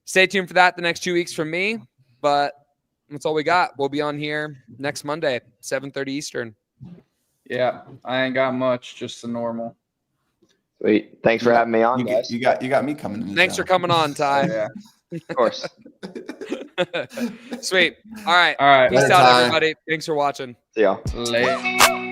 stay tuned for that the next 2 weeks from me. But that's all we got. We'll be on here next Monday, 7:30 Eastern. Yeah, I ain't got much, just the normal. Sweet. Thanks for having me on, guys. You got me coming. Thanks for coming on, Ty. Yeah. Of course. Sweet. All right. All right. Peace Later, out, Ty. everybody. Thanks for watching. See y'all. Later.